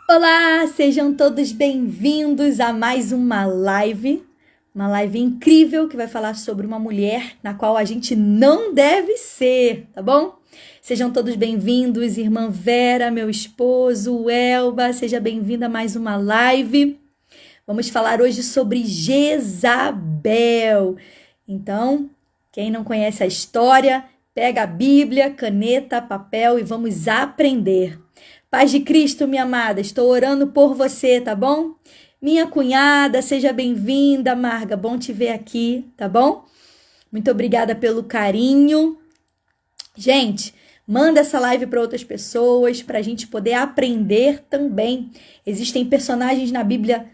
Olá, sejam todos bem-vindos a mais uma live incrível que vai falar sobre uma mulher na qual a gente não deve ser, tá bom? Sejam todos bem-vindos, irmã Vera, meu esposo, Elba, seja bem-vinda a mais uma live. Vamos falar hoje sobre Jezabel. Então, quem não conhece a história, pega a Bíblia, caneta, papel e vamos aprender. Paz de Cristo, minha amada, estou orando por você, tá bom? Minha cunhada, seja bem-vinda, Marga, bom te ver aqui, tá bom? Muito obrigada pelo carinho. Gente, manda essa live para outras pessoas, para a gente poder aprender também. Existem personagens na Bíblia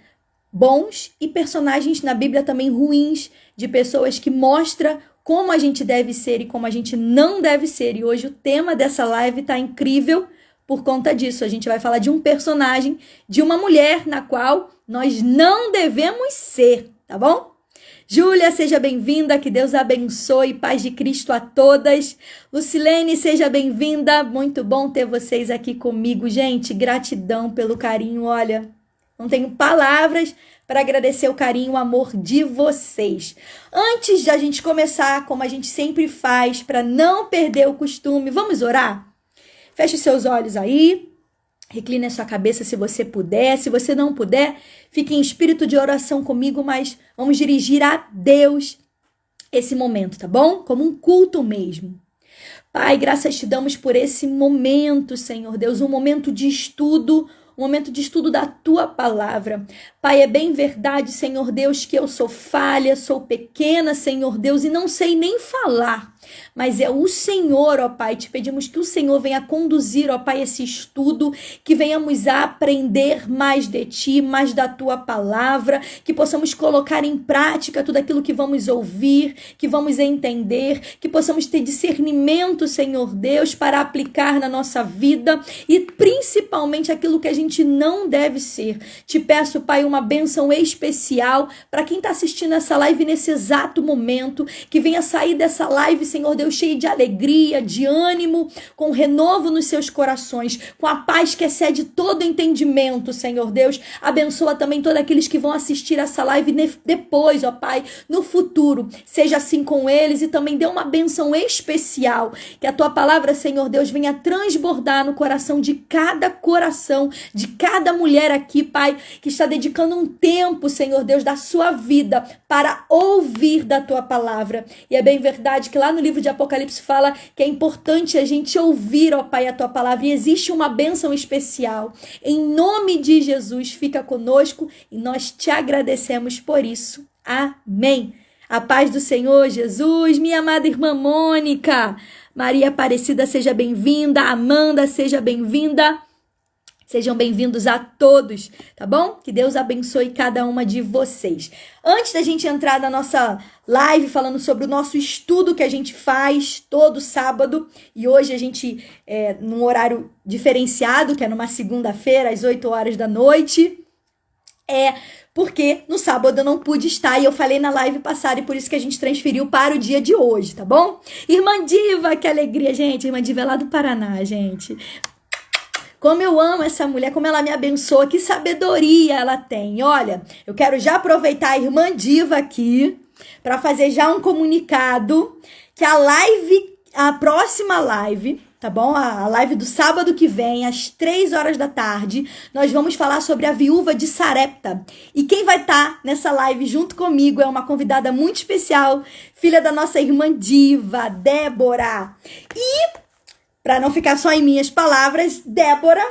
bons e personagens na Bíblia também ruins, de pessoas que mostram como a gente deve ser e como a gente não deve ser. E hoje o tema dessa live tá incrível por conta disso. A gente vai falar de um personagem, de uma mulher na qual nós não devemos ser, tá bom? Júlia, seja bem-vinda, que Deus abençoe, paz de Cristo a todas. Lucilene, seja bem-vinda, muito bom ter vocês aqui comigo. Gente, gratidão pelo carinho, olha, não tenho palavras para agradecer o carinho, o amor de vocês. Antes de a gente começar, como a gente sempre faz, para não perder o costume, vamos orar? Feche seus olhos aí, recline a sua cabeça se você puder. Se você não puder, fique em espírito de oração comigo, mas vamos dirigir a Deus esse momento, tá bom? Como um culto mesmo. Pai, graças te damos por esse momento, Senhor Deus, um momento de estudo da tua palavra. Pai, é bem verdade, Senhor Deus, que eu sou falha, sou pequena, Senhor Deus, e não sei nem falar. Mas é o Senhor, ó Pai, te pedimos que o Senhor venha conduzir, ó Pai, esse estudo, que venhamos a aprender mais de Ti, mais da Tua palavra, que possamos colocar em prática tudo aquilo que vamos ouvir, que vamos entender, que possamos ter discernimento, Senhor Deus, para aplicar na nossa vida e principalmente aquilo que a gente não deve ser. Te peço, Pai, uma bênção especial para quem está assistindo essa live nesse exato momento, que venha sair dessa live, Senhor Deus, cheio de alegria, de ânimo, com renovo nos seus corações, com a paz que excede todo entendimento, Senhor Deus. Abençoa também todos aqueles que vão assistir essa live depois, ó Pai, no futuro. Seja assim com eles e também dê uma bênção especial. Que a Tua palavra, Senhor Deus, venha transbordar no coração, de cada mulher aqui, Pai, que está dedicando um tempo, Senhor Deus, da sua vida para ouvir da Tua palavra. E é bem verdade que lá no livro de Apocalipse fala que é importante a gente ouvir, ó Pai, a Tua palavra, e existe uma bênção especial. Em nome de Jesus, fica conosco e nós te agradecemos por isso. Amém. A paz do Senhor Jesus, minha amada irmã Mônica, Maria Aparecida, seja bem-vinda, Amanda, seja bem-vinda. Sejam bem-vindos a todos, tá bom? Que Deus abençoe cada uma de vocês. Antes da gente entrar na nossa live falando sobre o nosso estudo que a gente faz todo sábado, e hoje a gente, num horário diferenciado, que é numa segunda-feira, às 8 horas da noite, porque no sábado eu não pude estar e eu falei na live passada e por isso que a gente transferiu para o dia de hoje, tá bom? Irmã Diva, que alegria, gente. Irmã Diva é lá do Paraná, gente. Como eu amo essa mulher, como ela me abençoa, que sabedoria ela tem. Olha, eu quero já aproveitar a irmã Diva aqui para fazer já um comunicado que a próxima live, tá bom? A live do sábado que vem, às 3 horas da tarde, nós vamos falar sobre a viúva de Sarepta. E quem vai estar nessa live junto comigo é uma convidada muito especial, filha da nossa irmã Diva, Débora. E para não ficar só em minhas palavras, Débora,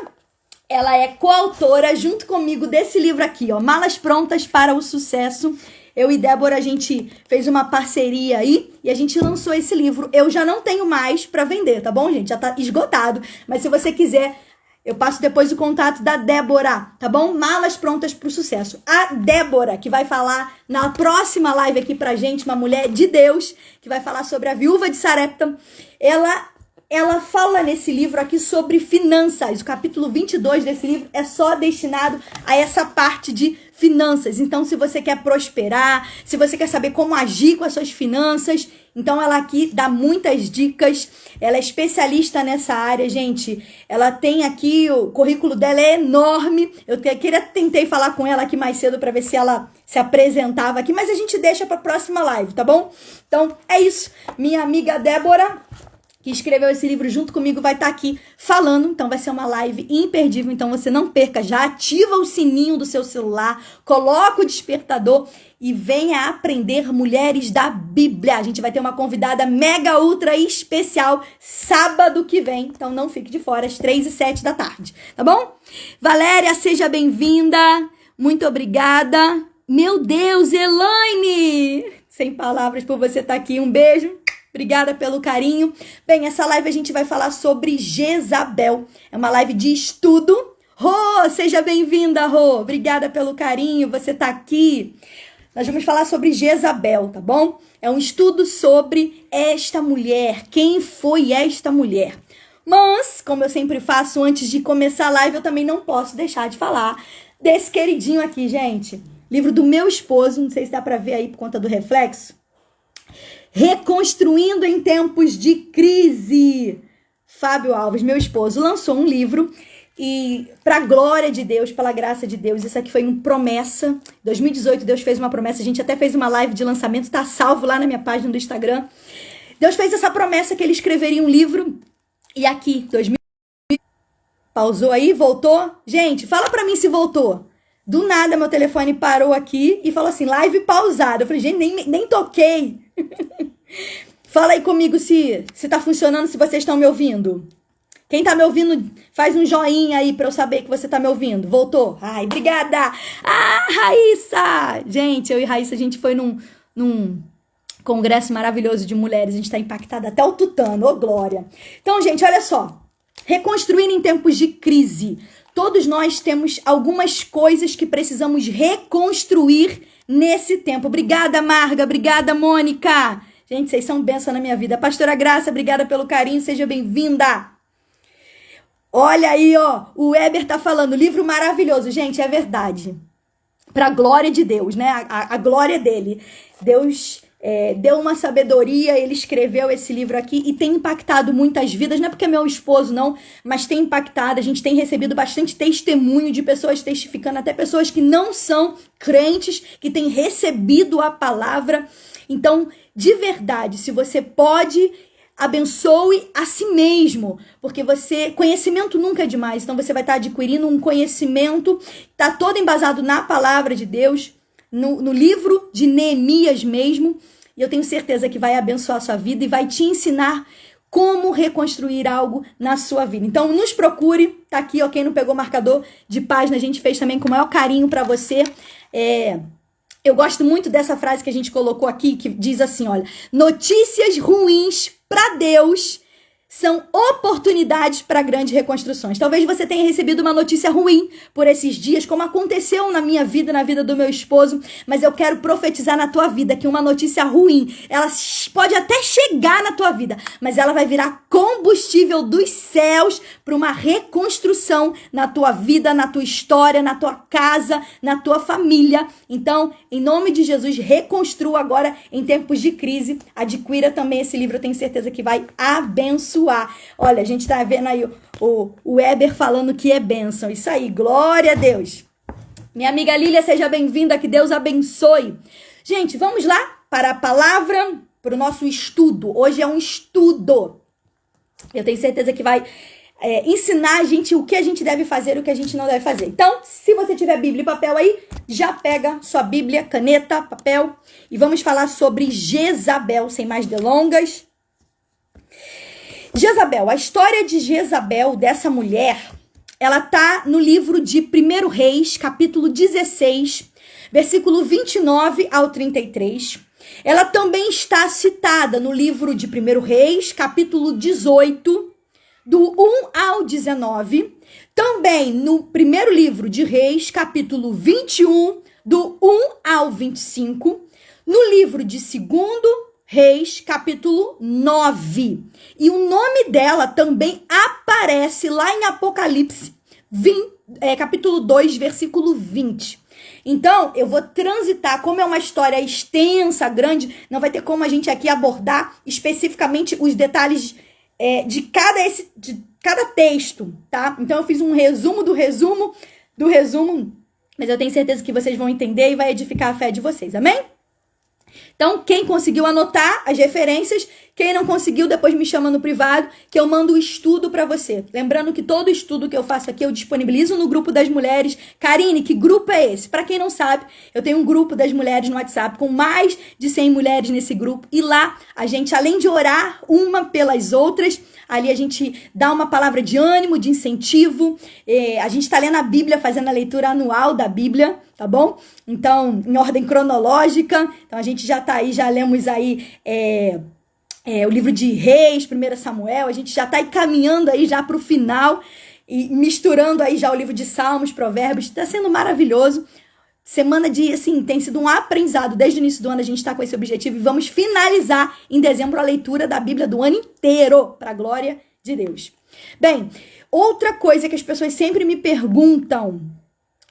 ela é coautora junto comigo desse livro aqui, ó, Malas Prontas para o Sucesso. Eu e Débora, a gente fez uma parceria aí e a gente lançou esse livro. Eu já não tenho mais para vender, tá bom, gente? Já tá esgotado. Mas se você quiser, eu passo depois o contato da Débora, tá bom? Malas Prontas para o Sucesso. A Débora, que vai falar na próxima live aqui pra gente, uma mulher de Deus, que vai falar sobre a viúva de Sarepta. Ela fala nesse livro aqui sobre finanças. O capítulo 22 desse livro é só destinado a essa parte de finanças. Então, se você quer prosperar, se você quer saber como agir com as suas finanças, Então ela aqui dá muitas dicas, ela é especialista nessa área, gente. Ela tem aqui, o currículo dela é enorme. Tentei falar com ela aqui mais cedo para ver se ela se apresentava aqui, mas a gente deixa para a próxima live, tá bom? Então é isso. Minha amiga Débora, que escreveu esse livro junto comigo, vai estar aqui falando. Então vai ser uma live imperdível, então você não perca. Já ativa o sininho do seu celular, coloca o despertador e venha aprender mulheres da Bíblia. A gente vai ter uma convidada mega ultra especial sábado que vem, então não fique de fora, às 3 e 7 da tarde, tá bom? Valéria, seja bem-vinda, muito obrigada. Meu Deus, Elaine, sem palavras por você estar aqui, um beijo. Obrigada pelo carinho. Bem, essa live a gente vai falar sobre Jezabel. É uma live de estudo. Rô, seja bem-vinda, Rô. Obrigada pelo carinho, você tá aqui. Nós vamos falar sobre Jezabel, tá bom? É um estudo sobre esta mulher. Quem foi esta mulher? Mas, como eu sempre faço antes de começar a live, eu também não posso deixar de falar desse queridinho aqui, gente. Livro do meu esposo, não sei se dá pra ver aí por conta do reflexo. Reconstruindo em tempos de crise. Fábio Alves, meu esposo, lançou um livro e, para glória de Deus, pela graça de Deus, isso aqui foi uma promessa. Em 2018, Deus fez uma promessa. A gente até fez uma live de lançamento, tá salvo lá na minha página do Instagram. Deus fez essa promessa que ele escreveria um livro. E aqui, 2000... Pausou aí, voltou? Gente, fala pra mim se voltou. Do nada, meu telefone parou aqui e falou assim, live pausada. Eu falei, gente, nem toquei. Fala aí comigo se tá funcionando, se vocês estão me ouvindo. Quem tá me ouvindo, faz um joinha aí pra eu saber que você tá me ouvindo. Voltou? Ai, obrigada. Ah, Raíssa. Gente, eu e Raíssa, a gente foi num congresso maravilhoso de mulheres. A gente tá impactada até o tutano, ô glória. Então, gente, olha só. Reconstruir em tempos de crise. Todos nós temos algumas coisas que precisamos reconstruir nesse tempo. Obrigada, Marga. Obrigada, Mônica. Gente, vocês são bênção na minha vida. Pastora Graça, obrigada pelo carinho. Seja bem-vinda. Olha aí, ó. O Weber tá falando. Livro maravilhoso. Gente, é verdade. Pra glória de Deus, né? A glória dele. Deus... deu uma sabedoria, ele escreveu esse livro aqui e tem impactado muitas vidas, não é porque é meu esposo não, mas tem impactado, a gente tem recebido bastante testemunho de pessoas testificando, até pessoas que não são crentes, que têm recebido a palavra. Então, de verdade, se você pode, abençoe a si mesmo, porque conhecimento nunca é demais, então você vai estar adquirindo um conhecimento, está todo embasado na palavra de Deus, no livro de Neemias mesmo, e eu tenho certeza que vai abençoar a sua vida e vai te ensinar como reconstruir algo na sua vida. Então, nos procure, tá aqui, ó, quem não pegou marcador de página, a gente fez também com o maior carinho para você. Eu gosto muito dessa frase que a gente colocou aqui, que diz assim, olha, notícias ruins para Deus são oportunidades para grandes reconstruções. Talvez você tenha recebido uma notícia ruim por esses dias, como aconteceu na minha vida, na vida do meu esposo, mas eu quero profetizar na tua vida que uma notícia ruim, ela pode até chegar na tua vida, mas ela vai virar combustível dos céus para uma reconstrução na tua vida, na tua história, na tua casa, na tua família. Então, em nome de Jesus, reconstrua agora em tempos de crise. Adquira também esse livro, eu tenho certeza que vai abençoar. Olha, a gente tá vendo aí o Weber falando que é bênção. Isso aí, glória a Deus. Minha amiga Lília, seja bem-vinda, que Deus abençoe. Gente, vamos lá para a palavra, para o nosso estudo. Hoje é um estudo. Eu tenho certeza que vai ensinar a gente o que a gente deve fazer e o que a gente não deve fazer. Então, se você tiver Bíblia e papel aí, já pega sua Bíblia, caneta, papel e vamos falar sobre Jezabel, sem mais delongas. Jezabel, a história de Jezabel, dessa mulher, ela tá no livro de 1 Reis, capítulo 16, versículo 29 ao 33. Ela também está citada no livro de 1 Reis, capítulo 18, do 1 ao 19. Também no primeiro livro de Reis, capítulo 21, do 1 ao 25. No livro de 2 Reis, capítulo 9. E o nome dela também aparece lá em Apocalipse, capítulo 2, versículo 20. Então, eu vou transitar, como é uma história extensa, grande, não vai ter como a gente aqui abordar especificamente os detalhes de cada texto, tá? Então, eu fiz um resumo do resumo, mas eu tenho certeza que vocês vão entender e vai edificar a fé de vocês, amém? Então, quem conseguiu anotar as referências, quem não conseguiu, depois me chama no privado, que eu mando o estudo para você. Lembrando que todo estudo que eu faço aqui, eu disponibilizo no grupo das mulheres. Karine, que grupo é esse? Para quem não sabe, eu tenho um grupo das mulheres no WhatsApp, com mais de 100 mulheres nesse grupo. E lá, a gente, além de orar uma pelas outras, ali a gente dá uma palavra de ânimo, de incentivo. A gente está lendo a Bíblia, fazendo a leitura anual da Bíblia, tá bom? Então, em ordem cronológica. Então, a gente já tá aí, já lemos aí o livro de Reis, 1 Samuel. A gente já tá aí caminhando aí já pro final e misturando aí já o livro de Salmos, Provérbios. Tá sendo maravilhoso. Semana de, assim, tem sido um aprendizado. Desde o início do ano a gente tá com esse objetivo e vamos finalizar em dezembro a leitura da Bíblia do ano inteiro, pra glória de Deus. Bem, outra coisa que as pessoas sempre me perguntam.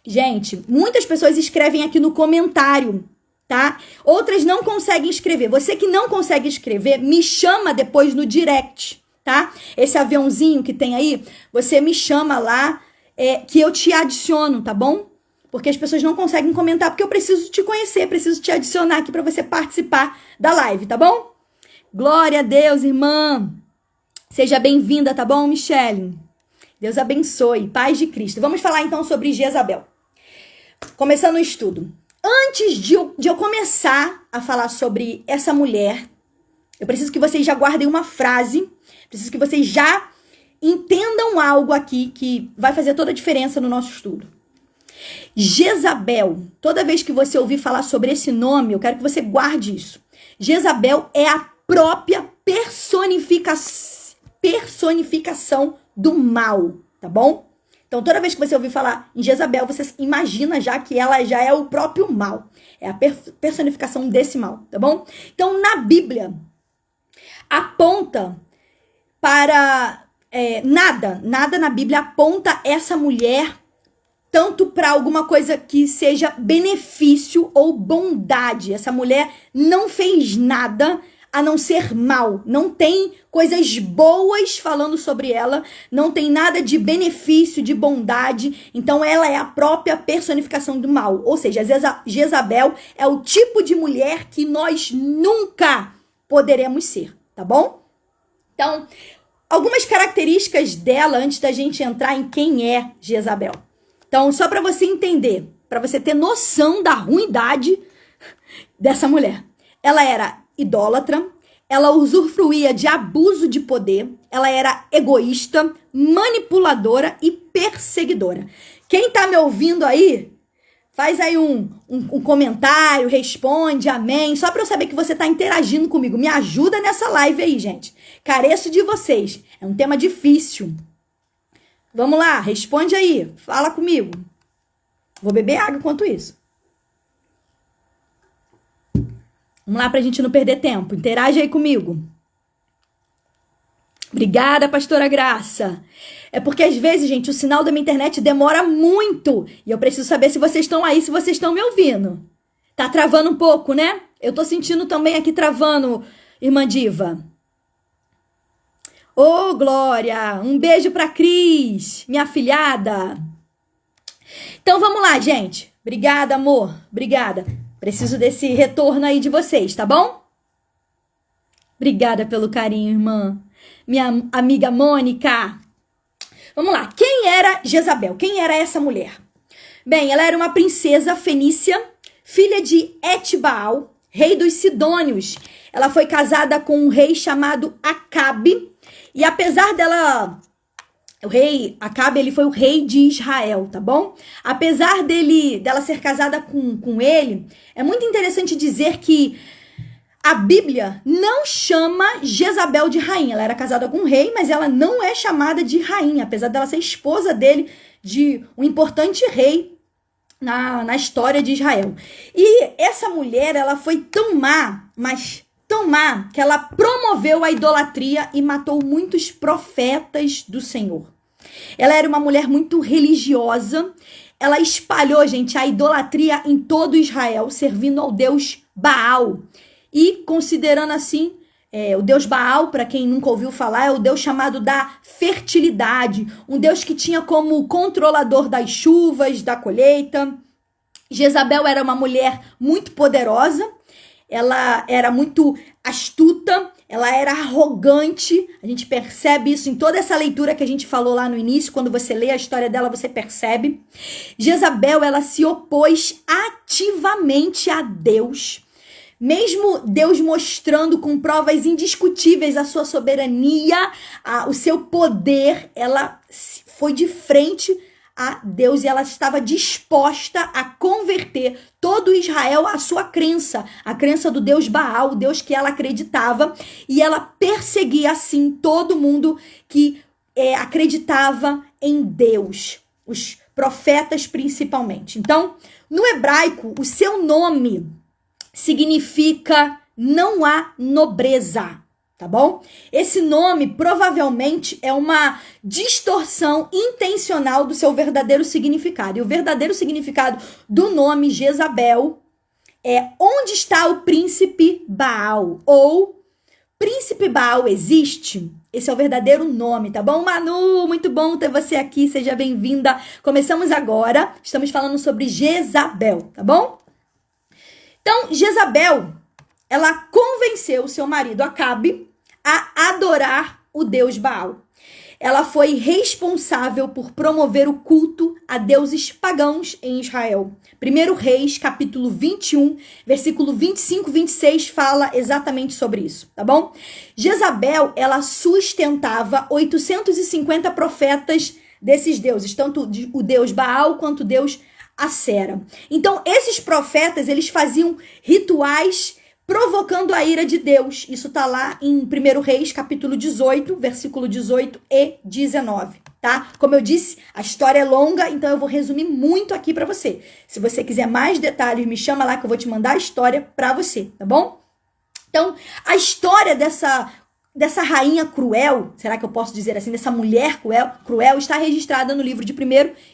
Gente, muitas pessoas escrevem aqui no comentário, tá? Outras não conseguem escrever. Você que não consegue escrever, me chama depois no direct, tá? Esse aviãozinho que tem aí, você me chama lá, que eu te adiciono, tá bom? Porque as pessoas não conseguem comentar, porque eu preciso te conhecer, preciso te adicionar aqui para você participar da live, tá bom? Glória a Deus, irmã. Seja bem-vinda, tá bom, Michele? Deus abençoe. Paz de Cristo. Vamos falar então sobre Jezabel. Começando o estudo. Antes de eu começar a falar sobre essa mulher, eu preciso que vocês já guardem uma frase, preciso que vocês já entendam algo aqui que vai fazer toda a diferença no nosso estudo. Jezabel, toda vez que você ouvir falar sobre esse nome, eu quero que você guarde isso. Jezabel é a própria personificação do mal, tá bom? Então, toda vez que você ouvir falar em Jezabel, você imagina já que ela já é o próprio mal. É a personificação desse mal, tá bom? Então, na Bíblia, aponta para... nada na Bíblia aponta essa mulher tanto para alguma coisa que seja benefício ou bondade. Essa mulher não fez nada a não ser mal. Não tem coisas boas falando sobre ela, não tem nada de benefício, de bondade. Então ela é a própria personificação do mal. Ou seja, Jezabel é o tipo de mulher que nós nunca poderemos ser, tá bom? Então, algumas características dela antes da gente entrar em quem é Jezabel. Então, só para você entender, para você ter noção da ruindade dessa mulher. Ela era idólatra, ela usufruía de abuso de poder, ela era egoísta, manipuladora e perseguidora. Quem tá me ouvindo aí, faz aí um comentário, responde, amém, só para eu saber que você tá interagindo comigo. Me ajuda nessa live aí, gente. Careço de vocês. É um tema difícil. Vamos lá, responde aí, fala comigo. Vou beber água enquanto isso. Vamos lá pra gente não perder tempo. Interage aí comigo. Obrigada, pastora Graça. É porque às vezes, gente, o sinal da minha internet demora muito. E eu preciso saber se vocês estão aí, se vocês estão me ouvindo. Tá travando um pouco, né? Eu tô sentindo também aqui travando, irmã Diva. Ô, Glória! Um beijo pra Cris, minha afilhada. Então, vamos lá, gente. Obrigada, amor. Obrigada. Preciso desse retorno aí de vocês, tá bom? Obrigada pelo carinho, irmã. Minha amiga Mônica. Vamos lá. Quem era Jezabel? Quem era essa mulher? Bem, ela era uma princesa fenícia, filha de Etbaal, rei dos Sidônios. Ela foi casada com um rei chamado Acabe. E apesar dela... O rei Acabe, ele foi o rei de Israel, tá bom? Apesar dela ser casada com ele, é muito interessante dizer que a Bíblia não chama Jezabel de rainha. Ela era casada com um rei, mas ela não é chamada de rainha, apesar dela ser esposa dele, de um importante rei na história de Israel. E essa mulher, ela foi tão má, mas tão má, que ela promoveu a idolatria e matou muitos profetas do Senhor. Ela era uma mulher muito religiosa. Ela espalhou, gente, a idolatria em todo Israel, servindo ao deus Baal. E considerando assim, o deus Baal, para quem nunca ouviu falar, é o deus chamado da fertilidade. Um deus que tinha como controlador das chuvas, da colheita. Jezabel era uma mulher muito poderosa. Ela era muito astuta, ela era arrogante. A gente percebe isso em toda essa leitura que a gente falou lá no início. Quando você lê a história dela, você percebe. Jezabel, ela se opôs ativamente a Deus. Mesmo Deus mostrando com provas indiscutíveis a sua soberania, o seu poder, ela foi de frente a Deus e ela estava disposta a converter todo Israel à sua crença, a crença do Deus Baal, o Deus que ela acreditava, e ela perseguia assim todo mundo que acreditava em Deus, os profetas principalmente. Então, no hebraico, o seu nome significa não há nobreza. Tá bom? Esse nome provavelmente é uma distorção intencional do seu verdadeiro significado. E o verdadeiro significado do nome Jezabel é onde está o príncipe Baal? Ou príncipe Baal existe? Esse é o verdadeiro nome, tá bom? Manu, muito bom ter você aqui, seja bem-vinda. Começamos agora, estamos falando sobre Jezabel, tá bom? Então, Jezabel, ela convenceu seu marido Acabe a adorar o deus Baal. Ela foi responsável por promover o culto a deuses pagãos em Israel. 1 Reis, capítulo 21, versículo 25 e 26 fala exatamente sobre isso, tá bom? Jezabel, ela sustentava 850 profetas desses deuses, tanto o deus Baal quanto o deus Acera. Então, esses profetas, eles faziam rituais provocando a ira de Deus. Isso tá lá em 1 Reis, capítulo 18, versículo 18 e 19, tá? Como eu disse, a história é longa, então eu vou resumir muito aqui pra você. Se você quiser mais detalhes, me chama lá que eu vou te mandar a história pra você, tá bom? Então, a história dessa rainha cruel, será que eu posso dizer assim, dessa mulher cruel, está registrada no livro de 1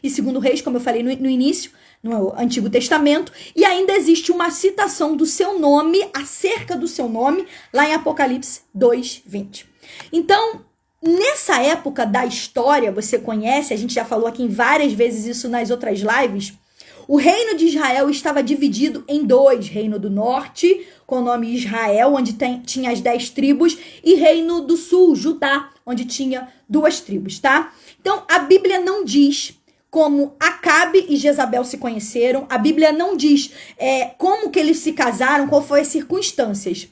e 2 Reis, como eu falei no início, no Antigo Testamento, e ainda existe uma citação do seu nome, acerca do seu nome, lá em Apocalipse 2:20. Então, nessa época da história, você conhece, a gente já falou aqui várias vezes isso nas outras lives, o reino de Israel estava dividido em dois, reino do norte, com o nome Israel, onde tinha as 10 tribos, e reino do sul, Judá, onde tinha 2 tribos, tá? Então, a Bíblia não diz como Acabe e Jezabel se conheceram, a Bíblia não diz como que eles se casaram, qual foram as circunstâncias.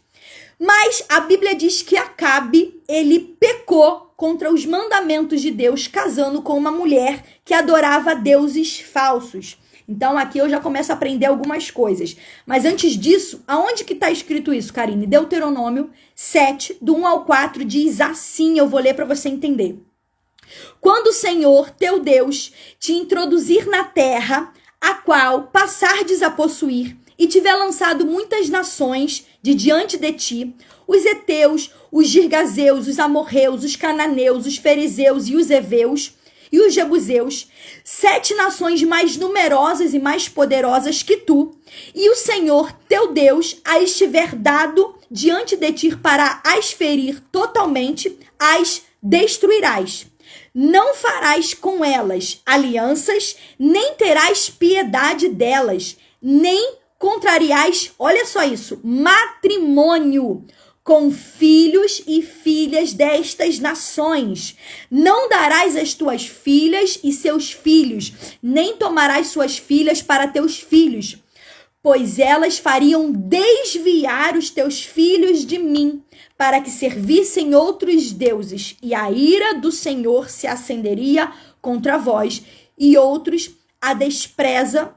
Mas a Bíblia diz que Acabe, ele pecou contra os mandamentos de Deus, casando com uma mulher que adorava deuses falsos. Então, aqui eu já começo a aprender algumas coisas. Mas antes disso, aonde que está escrito isso, Karine? Deuteronômio 7, do 1 ao 4, diz assim, eu vou ler para você entender. Quando o Senhor, teu Deus, te introduzir na terra, a qual passardes a possuir, e tiver lançado muitas nações de diante de ti, os heteus, os girgazeus, os amorreus, os cananeus, os fariseus e os heveus, e os jebuseus, 7 nações mais numerosas e mais poderosas que tu, e o Senhor, teu Deus, as tiver dado diante de ti para as ferir totalmente, as destruirás. Não farás com elas alianças, nem terás piedade delas, nem contrariais, olha só isso, matrimônio com filhos e filhas destas nações. Não darás as tuas filhas e seus filhos, nem tomarás suas filhas para teus filhos, pois elas fariam desviar os teus filhos de mim, para que servissem outros deuses, e a ira do Senhor se acenderia contra vós, e outros a despreza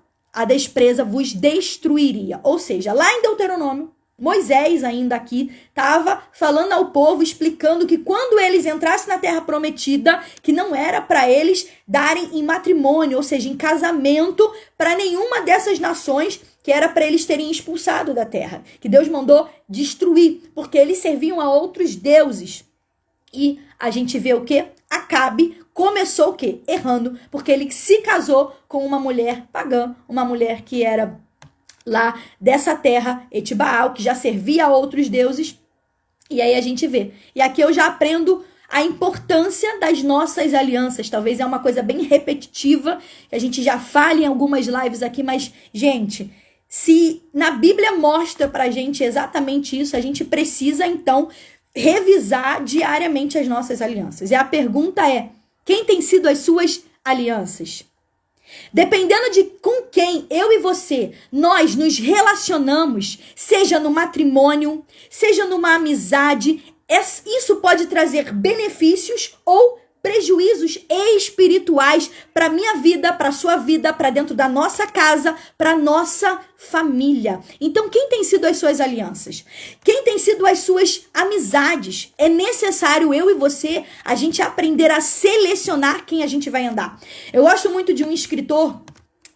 vos destruiria. Ou seja, lá em Deuteronômio, Moisés ainda aqui estava falando ao povo, explicando que quando eles entrassem na terra prometida, que não era para eles darem em matrimônio, ou seja, em casamento, para nenhuma dessas nações, que era para eles terem expulsado da terra, que Deus mandou destruir, porque eles serviam a outros deuses. E a gente vê o quê? Acabe começou o quê? Errando, porque ele se casou com uma mulher pagã, uma mulher que era lá dessa terra, Etibaal, que já servia a outros deuses. E aí a gente vê. E aqui eu já aprendo a importância das nossas alianças. Talvez é uma coisa bem repetitiva, que a gente já fala em algumas lives aqui, mas, gente, se na Bíblia mostra pra gente exatamente isso, a gente precisa, então, revisar diariamente as nossas alianças. E a pergunta é, quem tem sido as suas alianças? Dependendo de com quem eu e você, nós nos relacionamos, seja no matrimônio, seja numa amizade, isso pode trazer benefícios ou prejuízos espirituais para minha vida, para sua vida, para dentro da nossa casa, para nossa família. Então, quem tem sido as suas alianças? Quem tem sido as suas amizades? É necessário eu e você, a gente aprender a selecionar quem a gente vai andar. Eu gosto muito de um escritor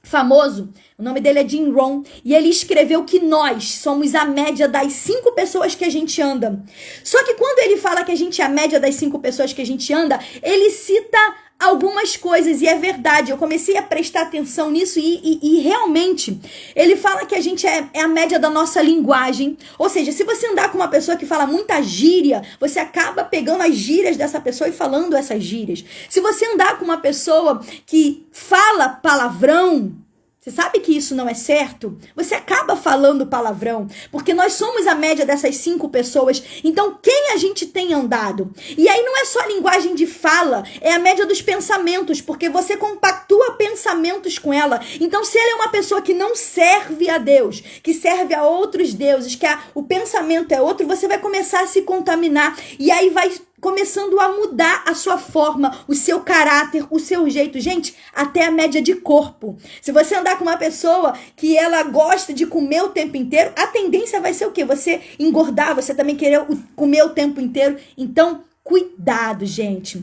famoso, o nome dele é Jim Rohn, e ele escreveu que nós somos a média das 5 pessoas que a gente anda. Só que quando ele fala que a gente é a média das 5 pessoas que a gente anda, ele cita algumas coisas, e é verdade, eu comecei a prestar atenção nisso, e realmente, ele fala que a gente é a média da nossa linguagem, ou seja, se você andar com uma pessoa que fala muita gíria, você acaba pegando as gírias dessa pessoa e falando essas gírias. Se você andar com uma pessoa que fala palavrão, você sabe que isso não é certo? Você acaba falando palavrão, porque nós somos a média dessas 5 pessoas. Então, quem a gente tem andado? E aí não é só a linguagem de fala, é a média dos pensamentos, porque você compactua pensamentos com ela. Então, se ela é uma pessoa que não serve a Deus, que serve a outros deuses, que o pensamento é outro, você vai começar a se contaminar. E aí vai começando a mudar a sua forma, o seu caráter, o seu jeito. Gente, até a média de corpo. Se você andar com uma pessoa que ela gosta de comer o tempo inteiro, a tendência vai ser o quê? Você engordar, você também querer comer o tempo inteiro. Então, cuidado, gente.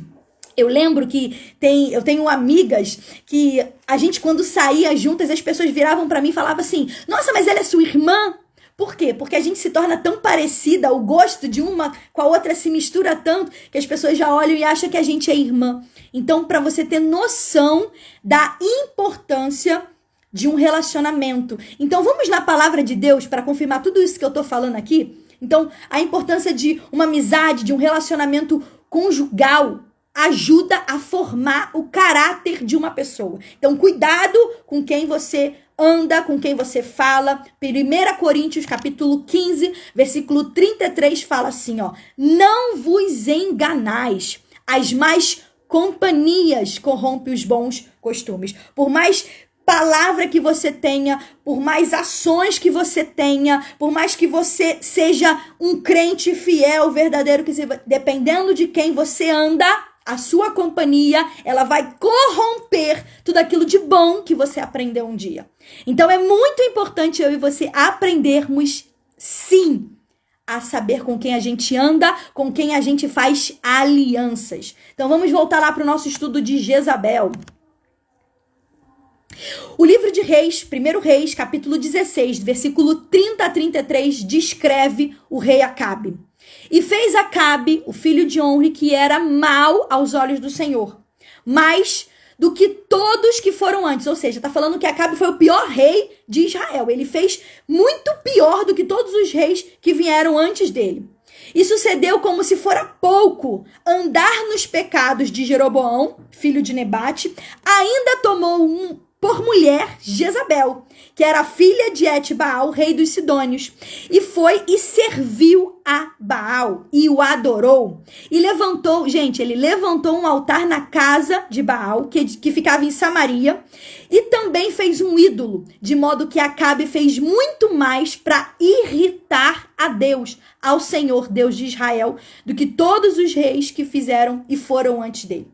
Eu lembro que eu tenho amigas que a gente, quando saía juntas, as pessoas viravam pra mim e falavam assim, nossa, mas ela é sua irmã? Por quê? Porque a gente se torna tão parecida, o gosto de uma com a outra se mistura tanto, que as pessoas já olham e acham que a gente é irmã. Então, para você ter noção da importância de um relacionamento. Então, vamos na palavra de Deus para confirmar tudo isso que eu tô falando aqui? Então, a importância de uma amizade, de um relacionamento conjugal, ajuda a formar o caráter de uma pessoa. Então, cuidado com quem você anda, com quem você fala. 1 Coríntios, capítulo 15, versículo 33, fala assim, ó. Não vos enganais, as más companhias corrompem os bons costumes. Por mais palavra que você tenha, por mais ações que você tenha, por mais que você seja um crente fiel, verdadeiro, dependendo de quem você anda, a sua companhia, ela vai corromper tudo aquilo de bom que você aprendeu um dia. Então, é muito importante eu e você aprendermos, sim, a saber com quem a gente anda, com quem a gente faz alianças. Então, vamos voltar lá para o nosso estudo de Jezabel. O livro de Reis, 1 Reis, capítulo 16, versículo 30 a 33, descreve o rei Acabe. E fez Acabe, o filho de Onri, que era mau aos olhos do Senhor, mais do que todos que foram antes. Ou seja, está falando que Acabe foi o pior rei de Israel. Ele fez muito pior do que todos os reis que vieram antes dele. E sucedeu como se fora pouco andar nos pecados de Jeroboão, filho de Nebate, ainda tomou por mulher Jezabel, que era filha de Etibaal, rei dos Sidônios, e foi e serviu a Baal e o adorou. E levantou, gente, ele levantou um altar na casa de Baal, que ficava em Samaria, e também fez um ídolo, de modo que Acabe fez muito mais para irritar a Deus, ao Senhor, Deus de Israel, do que todos os reis que fizeram e foram antes dele.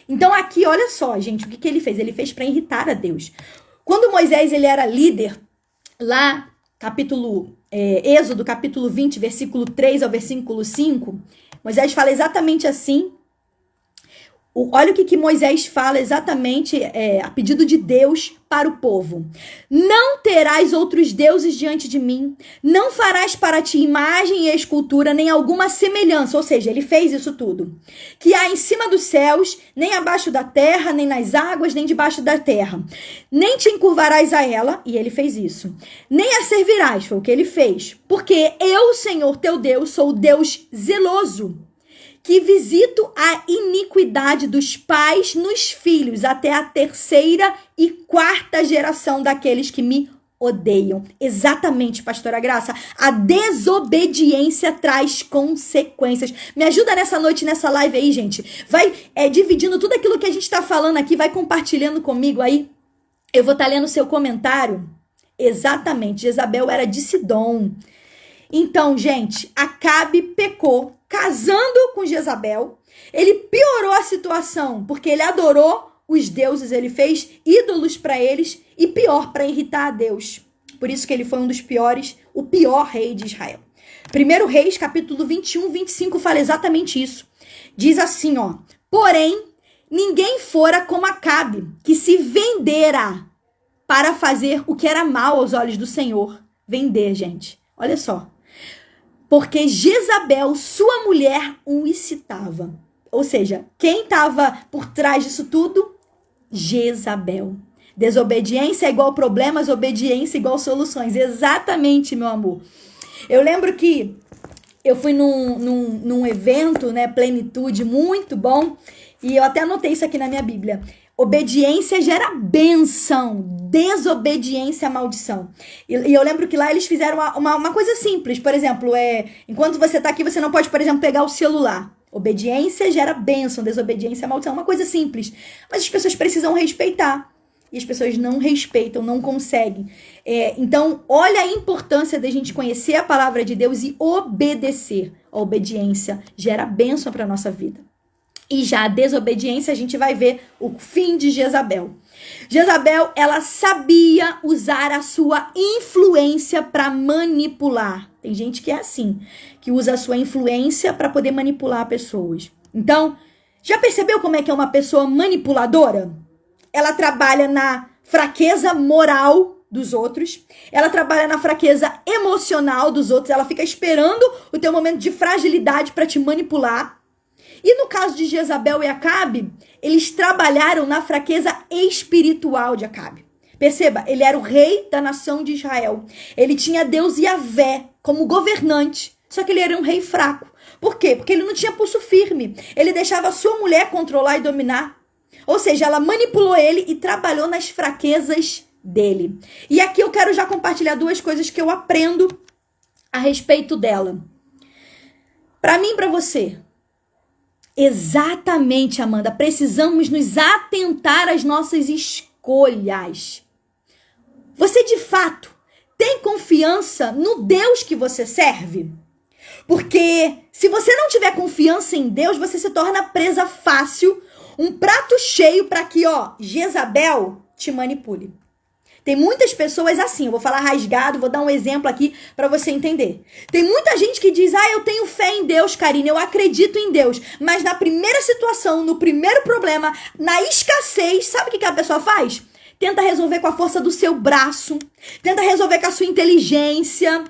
Então aqui, olha só, gente, o que ele fez? Ele fez para irritar a Deus. Quando Moisés ele era líder, lá, Êxodo, capítulo 20, versículo 3 ao versículo 5, Moisés fala exatamente assim. Olha o que Moisés fala exatamente a pedido de Deus para o povo. Não terás outros deuses diante de mim, não farás para ti imagem e escultura, nem alguma semelhança, ou seja, ele fez isso tudo, que há em cima dos céus, nem abaixo da terra, nem nas águas, nem debaixo da terra. Nem te encurvarás a ela, e ele fez isso. Nem a servirás, foi o que ele fez. Porque eu, Senhor teu Deus, sou o Deus zeloso, que visito a iniquidade dos pais nos filhos, até a 3ª e 4ª geração daqueles que me odeiam. Exatamente, pastora Graça. A desobediência traz consequências. Me ajuda nessa noite, nessa live aí, gente. Vai dividindo tudo aquilo que a gente está falando aqui, vai compartilhando comigo aí. Eu vou estar lendo seu comentário. Exatamente, Jezabel era de Sidom. Então, gente, Acabe pecou casando com Jezabel. Ele piorou a situação, porque ele adorou os deuses, ele fez ídolos para eles, e pior, para irritar a Deus. Por isso que ele foi um dos piores, o pior rei de Israel. 1 Reis, capítulo 21, 25, fala exatamente isso. Diz assim, ó: porém, ninguém fora como Acabe, que se vendera para fazer o que era mal aos olhos do Senhor. Vender, gente. Olha só. Porque Jezabel, sua mulher, o incitava. Ou seja, quem estava por trás disso tudo? Jezabel. Desobediência é igual problemas, obediência igual soluções. Exatamente, meu amor. Eu lembro que eu fui num evento, né, Plenitude, muito bom, e eu até anotei isso aqui na minha Bíblia. Obediência gera bênção, desobediência é maldição. E eu lembro que lá eles fizeram uma coisa simples. Por exemplo, enquanto você está aqui, você não pode, por exemplo, pegar o celular. Obediência gera bênção, desobediência é maldição. Uma coisa simples. Mas as pessoas precisam respeitar. E as pessoas não respeitam, não conseguem. Então, olha a importância da gente conhecer a palavra de Deus e obedecer. A obediência gera bênção para a nossa vida. E já a desobediência, a gente vai ver o fim de Jezabel. Jezabel, ela sabia usar a sua influência para manipular. Tem gente que é assim, que usa a sua influência para poder manipular pessoas. Então, já percebeu como é que é uma pessoa manipuladora? Ela trabalha na fraqueza moral dos outros, ela trabalha na fraqueza emocional dos outros, ela fica esperando o teu momento de fragilidade para te manipular. E no caso de Jezabel e Acabe, eles trabalharam na fraqueza espiritual de Acabe. Perceba, ele era o rei da nação de Israel. Ele tinha Deus Yahvé como governante, só que ele era um rei fraco. Por quê? Porque ele não tinha pulso firme. Ele deixava a sua mulher controlar e dominar. Ou seja, ela manipulou ele e trabalhou nas fraquezas dele. E aqui eu quero já compartilhar 2 coisas que eu aprendo a respeito dela. Para mim e para você. Exatamente, Amanda. Precisamos nos atentar às nossas escolhas. Você, de fato, tem confiança no Deus que você serve? Porque se você não tiver confiança em Deus, você se torna presa fácil, um prato cheio para que, Jezabel te manipule. Tem muitas pessoas assim, eu vou falar rasgado, vou dar um exemplo aqui para você entender. Tem muita gente que diz, eu tenho fé em Deus, Karine, eu acredito em Deus. Mas na primeira situação, no primeiro problema, na escassez, sabe o que a pessoa faz? Tenta resolver com a força do seu braço, tenta resolver com a sua inteligência.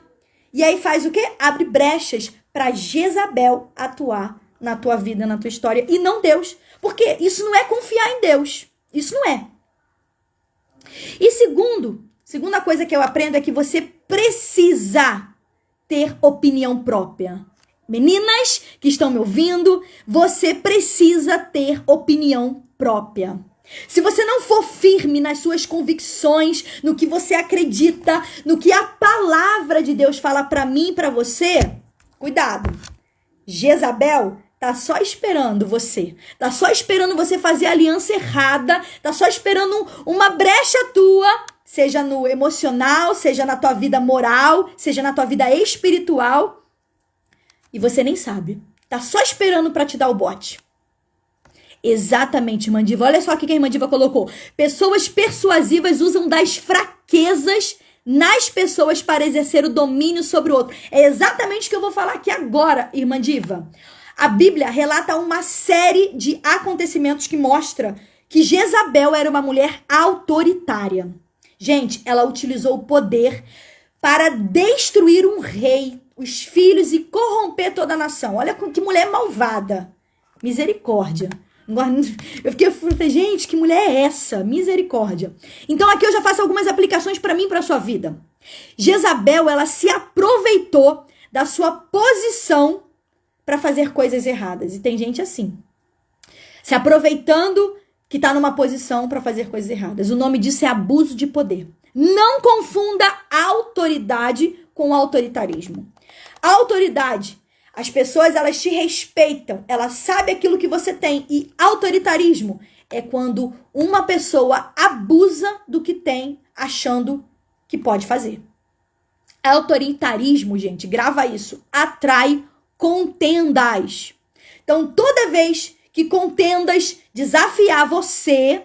E aí faz o quê? Abre brechas para Jezabel atuar na tua vida, na tua história, e não Deus. Porque isso não é confiar em Deus. Isso não é. E segunda coisa que eu aprendo é que você precisa ter opinião própria. Meninas que estão me ouvindo, você precisa ter opinião própria. Se você não for firme nas suas convicções, no que você acredita, no que a palavra de Deus fala para mim e para você, cuidado. Jezabel tá só esperando você. Tá só esperando você fazer a aliança errada. Tá só esperando uma brecha tua, seja no emocional, seja na tua vida moral, seja na tua vida espiritual. E você nem sabe. Tá só esperando para te dar o bote. Exatamente, Irmã Diva. Olha só o que a Irmã Diva colocou. Pessoas persuasivas usam das fraquezas nas pessoas para exercer o domínio sobre o outro. É exatamente o que eu vou falar aqui agora, Irmã Diva. A Bíblia relata uma série de acontecimentos que mostra que Jezabel era uma mulher autoritária. Gente, ela utilizou o poder para destruir um rei, os filhos e corromper toda a nação. Olha que mulher malvada. Misericórdia. Eu falei, gente, que mulher é essa? Misericórdia. Então aqui eu já faço algumas aplicações para mim e para sua vida. Jezabel, ela se aproveitou da sua posição para fazer coisas erradas. E tem gente assim, se aproveitando que está numa posição para fazer coisas erradas. O nome disso é abuso de poder. Não confunda autoridade com autoritarismo. A autoridade, as pessoas, elas te respeitam, elas sabem aquilo que você tem. E autoritarismo é quando uma pessoa abusa do que tem, achando que pode fazer. Autoritarismo, gente, grava isso, atrai contendas. Então, toda vez que contendas desafiar você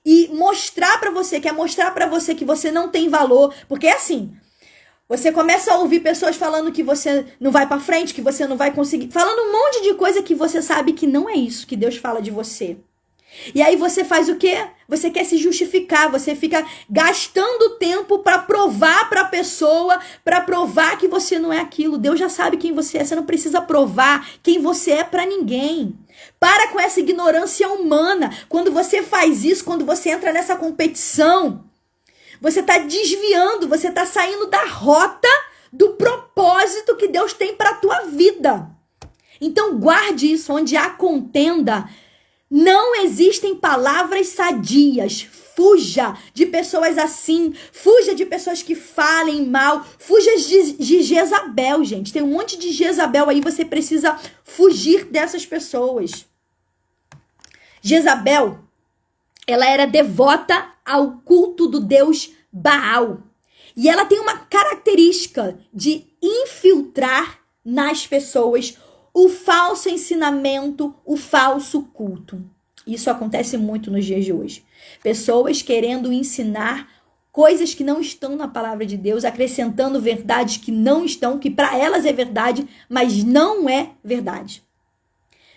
e mostrar para você, quer mostrar para você que você não tem valor, porque é assim, você começa a ouvir pessoas falando que você não vai para frente, que você não vai conseguir, falando um monte de coisa que você sabe que não é isso que Deus fala de você. E aí você faz o quê? Você quer se justificar, você fica gastando tempo para provar para a pessoa, para provar que você não é aquilo. Deus já sabe quem você é, você não precisa provar quem você é para ninguém. Para com essa ignorância humana. Quando você faz isso, quando você entra nessa competição, você está desviando, você está saindo da rota do propósito que Deus tem para a tua vida. Então guarde isso, onde há contenda, não existem palavras sadias. Fuja de pessoas assim. Fuja de pessoas que falem mal. Fuja de Jezabel, gente. Tem um monte de Jezabel aí. Você precisa fugir dessas pessoas. Jezabel, ela era devota ao culto do deus Baal. E ela tem uma característica de infiltrar nas pessoas o falso ensinamento, o falso culto. Isso acontece muito nos dias de hoje. Pessoas querendo ensinar coisas que não estão na palavra de Deus, acrescentando verdades que não estão, que para elas é verdade, mas não é verdade.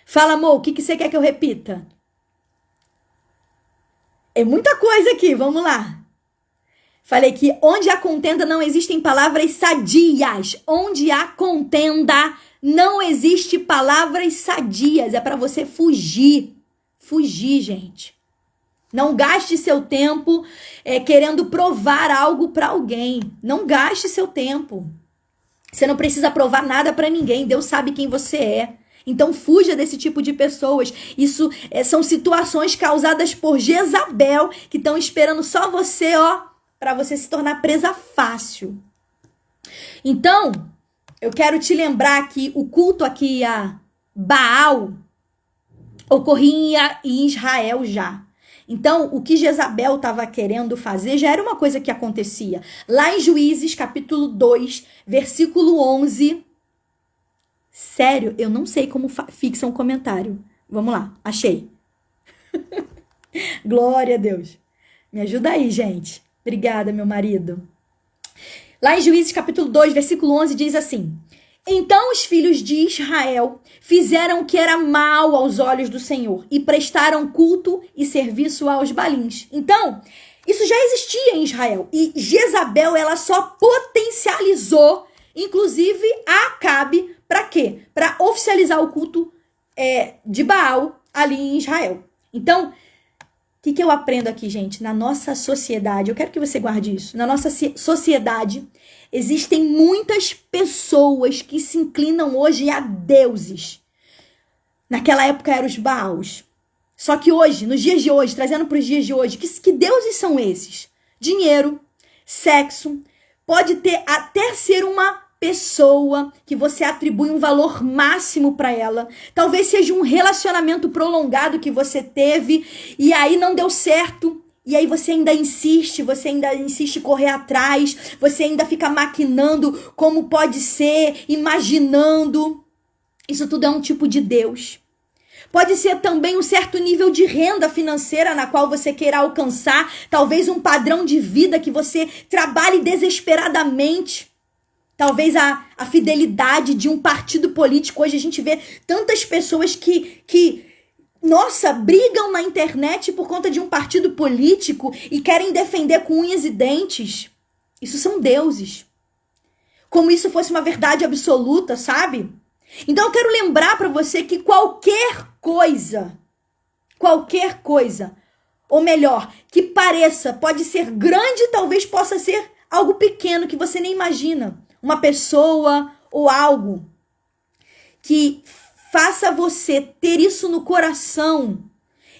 Fala, amor, o que você quer que eu repita? É muita coisa aqui, vamos lá. Falei que onde há contenda não existem palavras sadias. Onde há contenda não existe palavras sadias. É para você fugir. Fugir, gente. Não gaste seu tempo querendo provar algo para alguém. Não gaste seu tempo. Você não precisa provar nada para ninguém. Deus sabe quem você é. Então fuja desse tipo de pessoas. Isso são situações causadas por Jezabel, que estão esperando só você, para você se tornar presa fácil. Então, eu quero te lembrar que o culto aqui a Baal ocorria em Israel já. Então, o que Jezabel estava querendo fazer já era uma coisa que acontecia. Lá em Juízes, capítulo 2, versículo 11. Sério, eu não sei como fixa um comentário. Vamos lá, achei. Glória a Deus. Me ajuda aí, gente. Obrigada, meu marido. Lá em Juízes, capítulo 2, versículo 11, diz assim: Então os filhos de Israel fizeram o que era mal aos olhos do Senhor e prestaram culto e serviço aos balins. Então, isso já existia em Israel. E Jezabel, ela só potencializou, inclusive, a Acabe, para quê? Para oficializar o culto de Baal ali em Israel. Então, o que eu aprendo aqui, gente? Na nossa sociedade, eu quero que você guarde isso. Na nossa sociedade, existem muitas pessoas que se inclinam hoje a deuses. Naquela época eram os Baals. Só que hoje, nos dias de hoje, trazendo para os dias de hoje, que deuses são esses? Dinheiro, sexo, pode até ser uma pessoa que você atribui um valor máximo para ela. Talvez seja um relacionamento prolongado que você teve e aí não deu certo. E aí você ainda insiste correr atrás, você ainda fica maquinando como pode ser, imaginando. Isso tudo é um tipo de Deus. Pode ser também um certo nível de renda financeira na qual você queira alcançar, talvez um padrão de vida que você trabalhe desesperadamente. talvez a fidelidade de um partido político. Hoje a gente vê tantas pessoas que nossa, brigam na internet por conta de um partido político e querem defender com unhas e dentes. Isso são deuses. Como isso fosse uma verdade absoluta, sabe? Então eu quero lembrar para você que qualquer coisa, ou melhor, que pareça, pode ser grande, talvez possa ser algo pequeno que você nem imagina. Uma pessoa ou algo que faça você ter isso no coração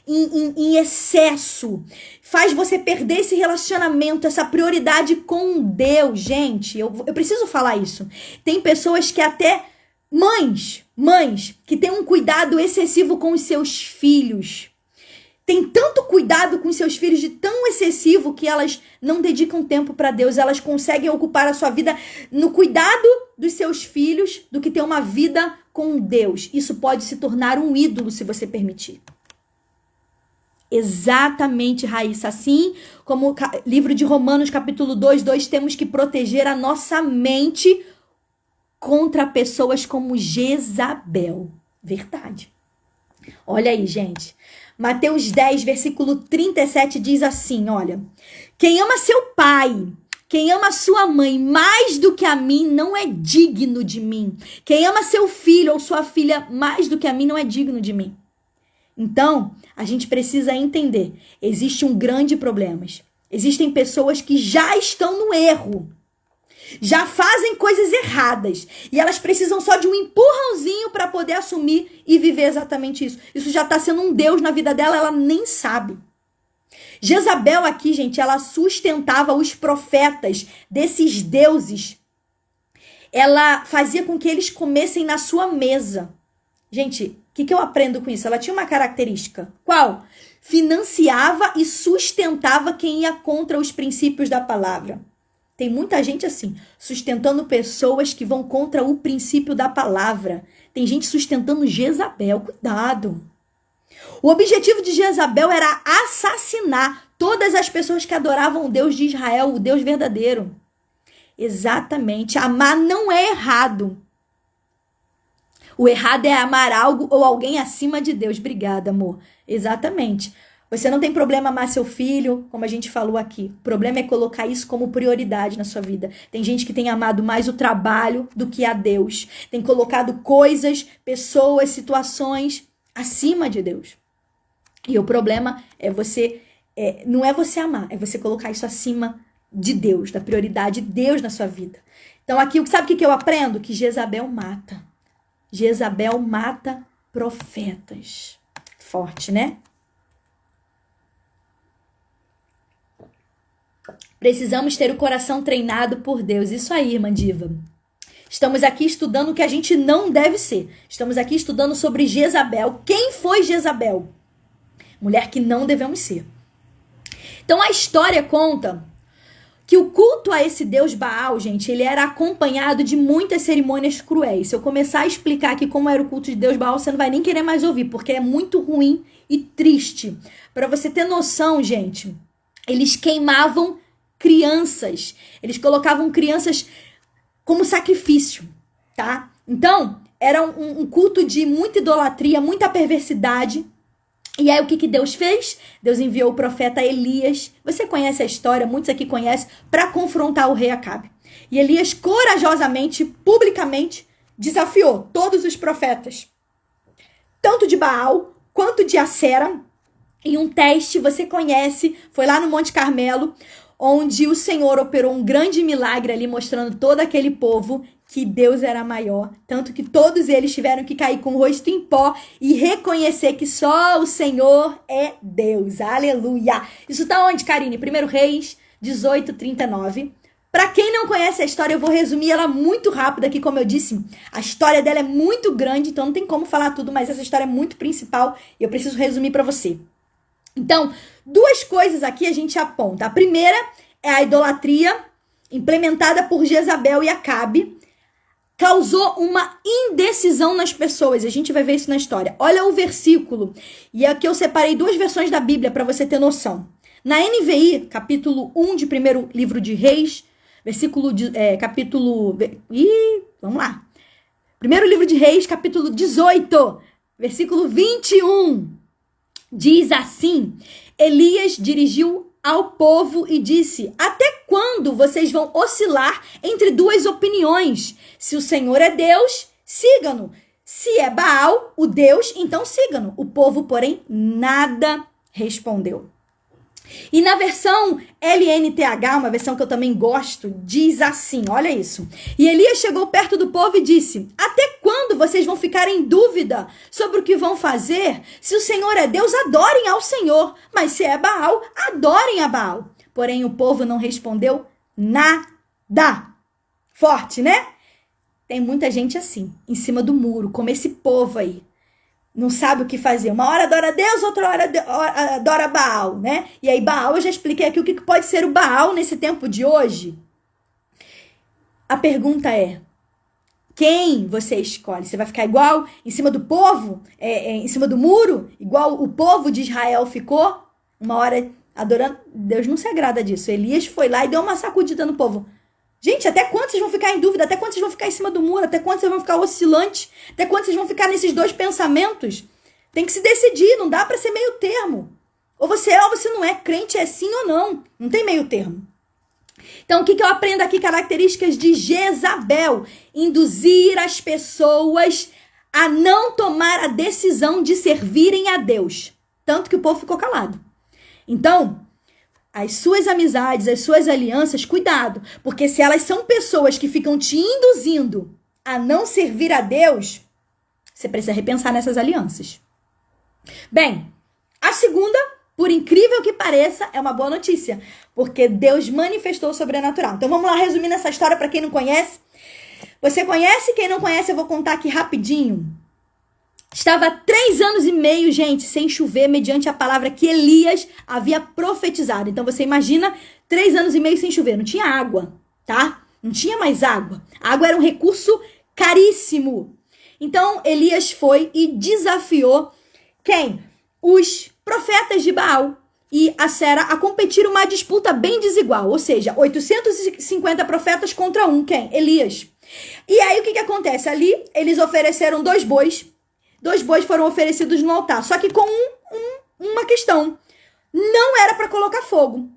em excesso. Faz você perder esse relacionamento, essa prioridade com Deus. Gente, eu preciso falar isso. Tem pessoas que até mães que têm um cuidado excessivo com os seus filhos. Tem tanto cuidado com seus filhos, de tão excessivo, que elas não dedicam tempo para Deus. Elas conseguem ocupar a sua vida no cuidado dos seus filhos do que ter uma vida com Deus. Isso pode se tornar um ídolo se você permitir. Exatamente, Raíssa. Assim como o livro de Romanos, capítulo 2, temos que proteger a nossa mente contra pessoas como Jezabel. Verdade. Olha aí, gente. Mateus 10, versículo 37 diz assim, olha. Quem ama seu pai, quem ama sua mãe mais do que a mim, não é digno de mim. Quem ama seu filho ou sua filha mais do que a mim, não é digno de mim. Então, a gente precisa entender. Existe um grande problema. Existem pessoas que já estão no erro. Já fazem coisas erradas. E elas precisam só de um empurrãozinho para poder assumir e viver exatamente isso. Isso já está sendo um Deus na vida dela, ela nem sabe. Jezabel aqui, gente, ela sustentava os profetas desses deuses. Ela fazia com que eles comessem na sua mesa. Gente, o que eu aprendo com isso? Ela tinha uma característica. Qual? Financiava e sustentava quem ia contra os princípios da palavra. Tem muita gente assim, sustentando pessoas que vão contra o princípio da palavra. Tem gente sustentando Jezabel. Cuidado. O objetivo de Jezabel era assassinar todas as pessoas que adoravam o Deus de Israel, o Deus verdadeiro. Exatamente. Amar não é errado. O errado é amar algo ou alguém acima de Deus. Obrigada, amor. Exatamente. Você não tem problema amar seu filho, como a gente falou aqui. O problema é colocar isso como prioridade na sua vida. Tem gente que tem amado mais o trabalho do que a Deus. Tem colocado coisas, pessoas, situações acima de Deus. E o problema é não é você amar, é você colocar isso acima de Deus, da prioridade de Deus na sua vida. Então aqui, sabe o que eu aprendo? Que Jezabel mata. Jezabel mata profetas. Forte, né? Precisamos ter o coração treinado por Deus. Isso aí, irmã Diva. Estamos aqui estudando o que a gente não deve ser. Estamos aqui estudando sobre Jezabel. Quem foi Jezabel? Mulher que não devemos ser. Então a história conta que o culto a esse deus Baal, gente, ele era acompanhado de muitas cerimônias cruéis. Se eu começar a explicar aqui como era o culto de Deus Baal, você não vai nem querer mais ouvir, porque é muito ruim e triste. Para você ter noção, gente, eles queimavam crianças. Eles colocavam crianças como sacrifício, tá? Então, era um culto de muita idolatria, muita perversidade. E aí, o que Deus fez? Deus enviou o profeta Elias. Você conhece a história, muitos aqui conhecem, para confrontar o rei Acabe. E Elias, corajosamente, publicamente, desafiou todos os profetas, tanto de Baal quanto de Acera. Em um teste, você conhece, foi lá no Monte Carmelo, onde o Senhor operou um grande milagre ali, mostrando todo aquele povo que Deus era maior. Tanto que todos eles tiveram que cair com o rosto em pó e reconhecer que só o Senhor é Deus. Aleluia! Isso tá onde, Karine? 1 Reis 18:39. Para quem não conhece a história, eu vou resumir ela muito rápido aqui, como eu disse. A história dela é muito grande, então não tem como falar tudo, mas essa história é muito principal e eu preciso resumir para você. Então, duas coisas aqui a gente aponta. A primeira é a idolatria implementada por Jezabel e Acabe. Causou uma indecisão nas pessoas. A gente vai ver isso na história. Olha o versículo. E aqui eu separei duas versões da Bíblia para você ter noção. Na NVI, capítulo 1 de primeiro livro de Reis, Vamos lá. Primeiro livro de Reis, capítulo 18, versículo 21. Diz assim: Elias dirigiu ao povo e disse: até quando vocês vão oscilar entre duas opiniões? Se o Senhor é Deus, sigam-no. Se é Baal, o Deus, então sigam-no. O povo, porém, nada respondeu. E na versão LNTH, uma versão que eu também gosto, diz assim, olha isso. E Elias chegou perto do povo e disse: até quando vocês vão ficar em dúvida sobre o que vão fazer? Se o Senhor é Deus, adorem ao Senhor. Mas se é Baal, adorem a Baal. Porém, o povo não respondeu nada. Forte, né? Tem muita gente assim, em cima do muro, como esse povo aí. Não sabe o que fazer. Uma hora adora Deus, outra hora adora Baal, né? E aí Baal, eu já expliquei aqui o que pode ser o Baal nesse tempo de hoje. A pergunta é: quem você escolhe? Você vai ficar igual em cima do povo? Em cima do muro? Igual o povo de Israel ficou? Uma hora adorando? Deus não se agrada disso. Elias foi lá e deu uma sacudida no povo. Gente, até quando vocês vão ficar em dúvida? Até quando vocês vão ficar em cima do muro? Até quando vocês vão ficar oscilantes? Até quando vocês vão ficar nesses dois pensamentos? Tem que se decidir, não dá para ser meio termo. Ou você é ou você não é. Crente é sim ou não. Não tem meio termo. Então, o que eu aprendo aqui? Características de Jezabel. Induzir as pessoas a não tomar a decisão de servirem a Deus. Tanto que o povo ficou calado. Então, as suas amizades, as suas alianças, cuidado. Porque se elas são pessoas que ficam te induzindo a não servir a Deus, você precisa repensar nessas alianças. Bem, a segunda, por incrível que pareça, é uma boa notícia. Porque Deus manifestou o sobrenatural. Então vamos lá resumir essa história para quem não conhece. Você conhece? Quem não conhece, eu vou contar aqui rapidinho. Estava 3 anos e meio, gente, sem chover, mediante a palavra que Elias havia profetizado. Então, você imagina 3 anos e meio sem chover. Não tinha água, tá? Não tinha mais água. A água era um recurso caríssimo. Então, Elias foi e desafiou quem? Os profetas de Baal e Acera a competir uma disputa bem desigual. Ou seja, 850 profetas contra um. Quem? Elias. E aí, o que acontece? Ali, eles ofereceram 2 bois. 2 bois foram oferecidos no altar, só que com uma questão. Não era para colocar fogo.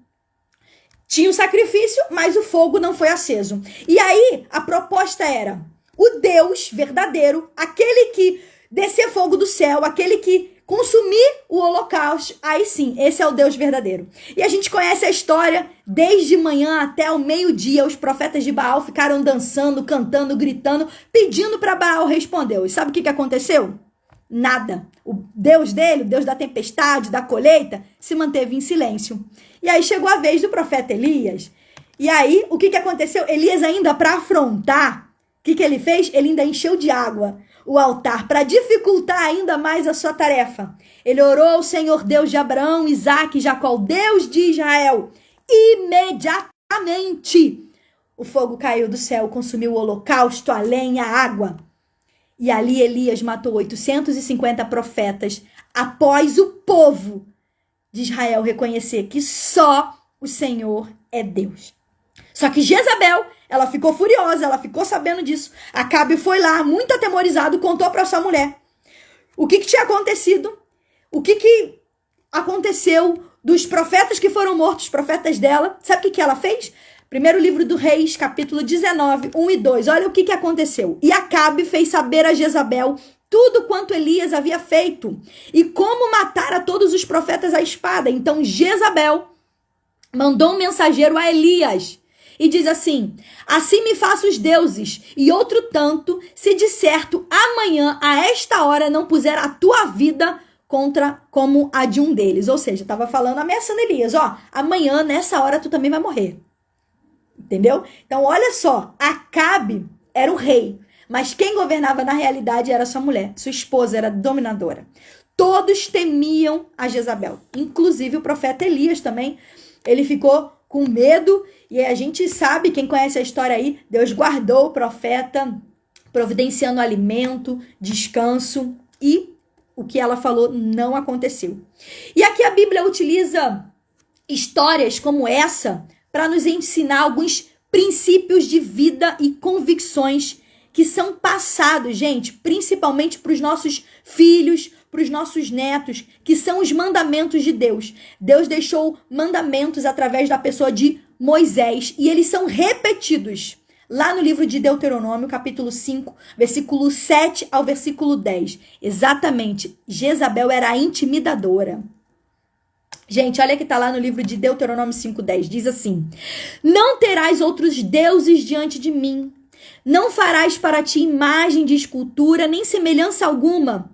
Tinha o sacrifício, mas o fogo não foi aceso. E aí, a proposta era: o Deus verdadeiro, aquele que descer fogo do céu, aquele que consumir o holocausto, aí sim, esse é o Deus verdadeiro. E a gente conhece a história, desde manhã até o meio-dia, os profetas de Baal ficaram dançando, cantando, gritando, pedindo para Baal responder. E sabe o que aconteceu? Nada. O Deus dele, o Deus da tempestade, da colheita, se manteve em silêncio. E aí chegou a vez do profeta Elias. E aí, o que aconteceu? Elias ainda, para afrontar, o que ele fez? Ele ainda encheu de água o altar, para dificultar ainda mais a sua tarefa. Ele orou ao Senhor Deus de Abraão, Isaque e Jacó, Deus de Israel. Imediatamente, o fogo caiu do céu, consumiu o holocausto, a lenha, a água. E ali Elias matou 850 profetas após o povo de Israel reconhecer que só o Senhor é Deus. Só que Jezabel, ela ficou furiosa, ela ficou sabendo disso. Acabe foi lá, muito atemorizado, contou para sua mulher o que tinha acontecido, o que aconteceu dos profetas que foram mortos, os profetas dela. Sabe o que ela fez? Primeiro livro do Reis, capítulo 19, 1 e 2. Olha o que aconteceu. E Acabe fez saber a Jezabel tudo quanto Elias havia feito e como matar a todos os profetas à espada. Então Jezabel mandou um mensageiro a Elias e diz assim: assim me faça os deuses e outro tanto, se de certo amanhã a esta hora não puser a tua vida contra como a de um deles. Ou seja, estava falando, ameaçando Elias, ó, amanhã nessa hora tu também vai morrer. Entendeu? Então, olha só, Acabe era o rei, mas quem governava na realidade era sua mulher, sua esposa era dominadora. Todos temiam a Jezabel, inclusive o profeta Elias também, ele ficou com medo, e a gente sabe, quem conhece a história aí, Deus guardou o profeta, providenciando alimento, descanso, e o que ela falou não aconteceu. E aqui a Bíblia utiliza histórias como essa para nos ensinar alguns princípios de vida e convicções que são passados, gente, principalmente para os nossos filhos, para os nossos netos, que são os mandamentos de Deus. Deus deixou mandamentos através da pessoa de Moisés e eles são repetidos lá no livro de Deuteronômio, capítulo 5, versículo 7 ao versículo 10. Exatamente, Jezabel era intimidadora. Gente, olha que tá lá no livro de Deuteronômio 5:10, diz assim: não terás outros deuses diante de mim, não farás para ti imagem de escultura, nem semelhança alguma,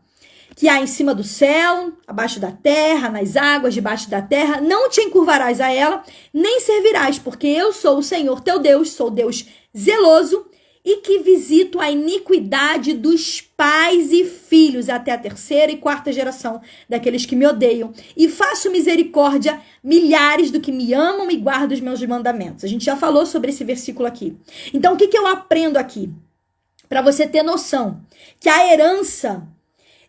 que há em cima do céu, abaixo da terra, nas águas debaixo da terra, não te encurvarás a ela, nem servirás, porque eu sou o Senhor teu Deus, sou Deus zeloso, e que visito a iniquidade dos pais e filhos até a terceira e quarta geração daqueles que me odeiam, e faço misericórdia milhares do que me amam e guardam os meus mandamentos. A gente já falou sobre esse versículo aqui. Então, o que eu aprendo aqui? Para você ter noção que a herança,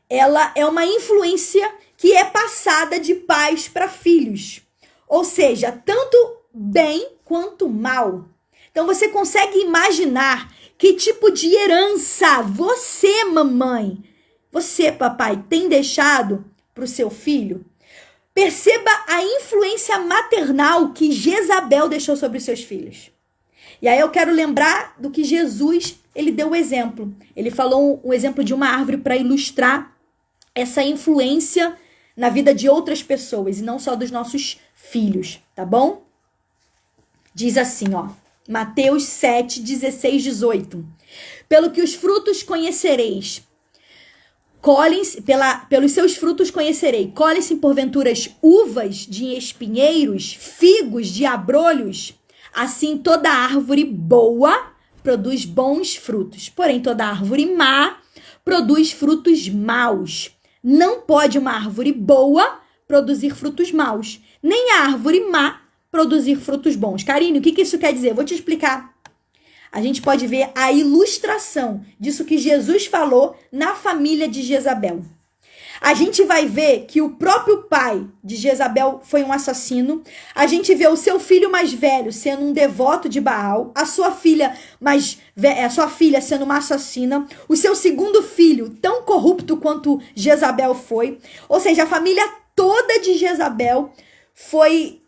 ela é uma influência que é passada de pais para filhos. Ou seja, tanto bem quanto mal. Então, você consegue imaginar que tipo de herança você, mamãe, você, papai, tem deixado para o seu filho? Perceba a influência maternal que Jezabel deixou sobre os seus filhos. E aí eu quero lembrar do que Jesus, ele deu o exemplo. Ele falou um exemplo de uma árvore para ilustrar essa influência na vida de outras pessoas e não só dos nossos filhos, tá bom? Diz assim, ó. Mateus 7, 16, 18. Pelo que os frutos conhecereis, colhem-se, pelos seus frutos conhecerei, colhem-se porventuras uvas de espinheiros, figos de abrolhos, assim toda árvore boa produz bons frutos, porém toda árvore má produz frutos maus. Não pode uma árvore boa produzir frutos maus, nem a árvore má produzir frutos bons. Karine, o que isso quer dizer? Eu vou te explicar. A gente pode ver a ilustração disso que Jesus falou na família de Jezabel. A gente vai ver que o próprio pai de Jezabel foi um assassino. A gente vê o seu filho mais velho sendo um devoto de Baal. A sua filha sendo uma assassina. O seu segundo filho, tão corrupto quanto Jezabel foi. Ou seja, a família toda de Jezabel foi...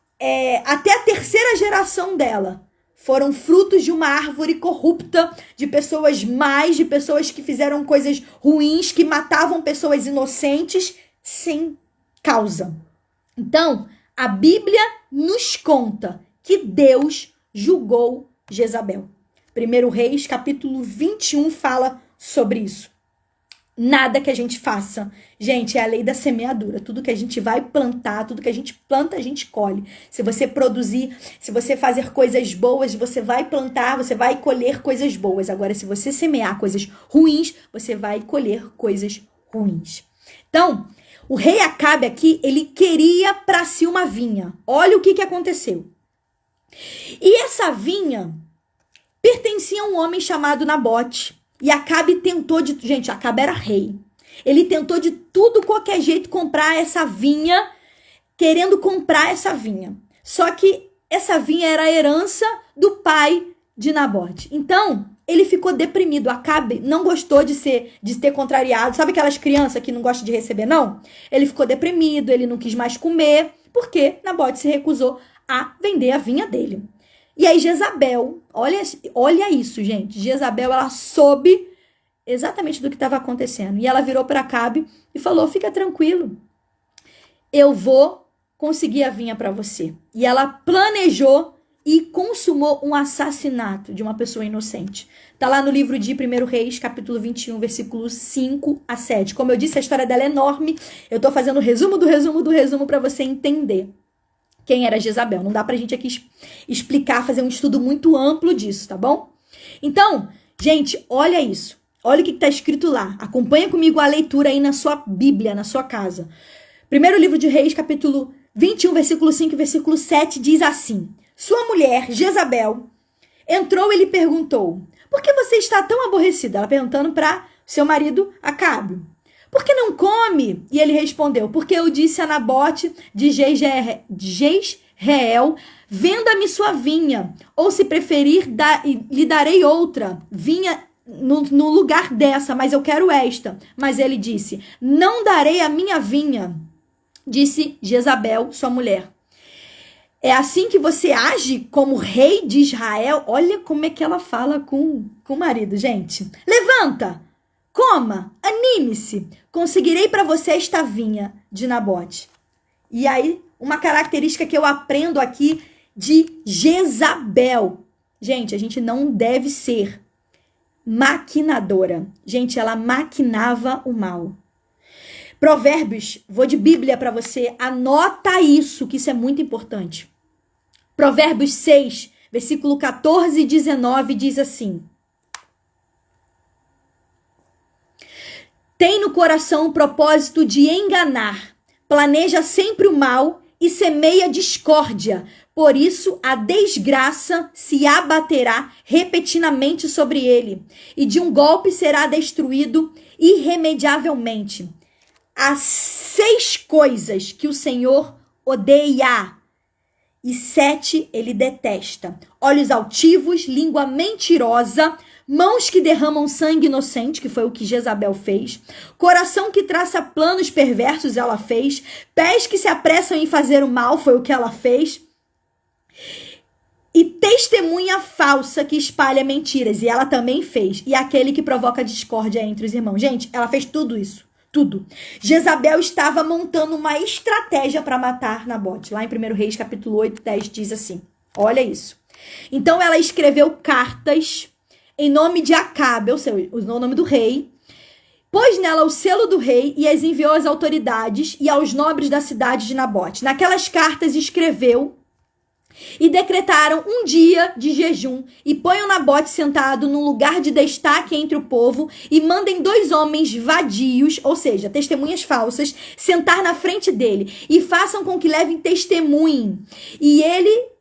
até a terceira geração dela, foram frutos de uma árvore corrupta, de pessoas más, de pessoas que fizeram coisas ruins, que matavam pessoas inocentes sem causa. Então, a Bíblia nos conta que Deus julgou Jezabel. 1 Reis, capítulo 21, fala sobre isso. Nada que a gente faça, gente, é a lei da semeadura. Tudo que a gente vai plantar, tudo que a gente planta, a gente colhe. Se você produzir, se você fazer coisas boas, você vai plantar, você vai colher coisas boas. Agora, se você semear coisas ruins, você vai colher coisas ruins. Então, o rei Acabe aqui, ele queria para si uma vinha. Olha o que aconteceu. E essa vinha pertencia a um homem chamado Nabote. E Acabe tentou de... Gente, Acabe era rei. Ele tentou de tudo, qualquer jeito, comprar essa vinha, querendo comprar essa vinha. Só que essa vinha era a herança do pai de Nabote. Então, ele ficou deprimido. Acabe não gostou de ter contrariado. Sabe aquelas crianças que não gostam de receber, não? Ele ficou deprimido, ele não quis mais comer, porque Nabote se recusou a vender a vinha dele. E aí Jezabel, olha isso, gente. Jezabel, ela soube exatamente do que estava acontecendo. E ela virou para Acabe e falou, fica tranquilo, eu vou conseguir a vinha para você. E ela planejou e consumou um assassinato de uma pessoa inocente. Tá lá no livro de 1 Reis, capítulo 21, versículos 5 a 7. Como eu disse, a história dela é enorme. Eu tô fazendo o resumo do resumo do resumo para você entender quem era Jezabel. Não dá pra gente aqui explicar, fazer um estudo muito amplo disso, tá bom? Então, gente, olha isso. Olha o que tá escrito lá. Acompanha comigo a leitura aí na sua Bíblia, na sua casa. Primeiro livro de Reis, capítulo 21, versículo 5 e versículo 7, diz assim. Sua mulher, Jezabel, entrou e lhe perguntou, por que você está tão aborrecida? Ela perguntando para seu marido Acabe. Por que não come? E ele respondeu, porque eu disse a Nabote de Jezreel, Reel, venda-me sua vinha, ou se preferir, lhe darei outra vinha no lugar dessa, mas eu quero esta. Mas ele disse, não darei a minha vinha, disse Jezabel, sua mulher. É assim que você age como rei de Israel? Olha como é que ela fala com o marido, gente. Levanta, coma, anime-se. Conseguirei para você esta vinha de Nabote. E aí, uma característica que eu aprendo aqui de Jezabel. Gente, a gente não deve ser maquinadora. Gente, ela maquinava o mal. Provérbios, vou de Bíblia para você, anota isso, que isso é muito importante. Provérbios 6, versículo 14 e 19 diz assim: tem no coração o propósito de enganar, planeja sempre o mal e semeia discórdia. Por isso, a desgraça se abaterá repetidamente sobre ele, e de um golpe será destruído irremediavelmente. Há 6 coisas que o Senhor odeia, e 7 ele detesta: olhos altivos, língua mentirosa, mãos que derramam sangue inocente, que foi o que Jezabel fez, coração que traça planos perversos, ela fez, pés que se apressam em fazer o mal, foi o que ela fez, e testemunha falsa que espalha mentiras, e ela também fez, e aquele que provoca discórdia entre os irmãos. Gente, ela fez tudo isso. Tudo. Jezabel estava montando uma estratégia para matar Nabote. Lá em 1 Reis, capítulo 8, 10, diz assim. Olha isso. Então, ela escreveu cartas em nome de Acabe, ou seja, o nome do rei, pôs nela o selo do rei e as enviou às autoridades e aos nobres da cidade de Nabote. Naquelas cartas escreveu e decretaram um dia de jejum e ponham Nabote sentado num lugar de destaque entre o povo e mandem 2 homens vadios, ou seja, testemunhas falsas, sentar na frente dele e façam com que levem testemunho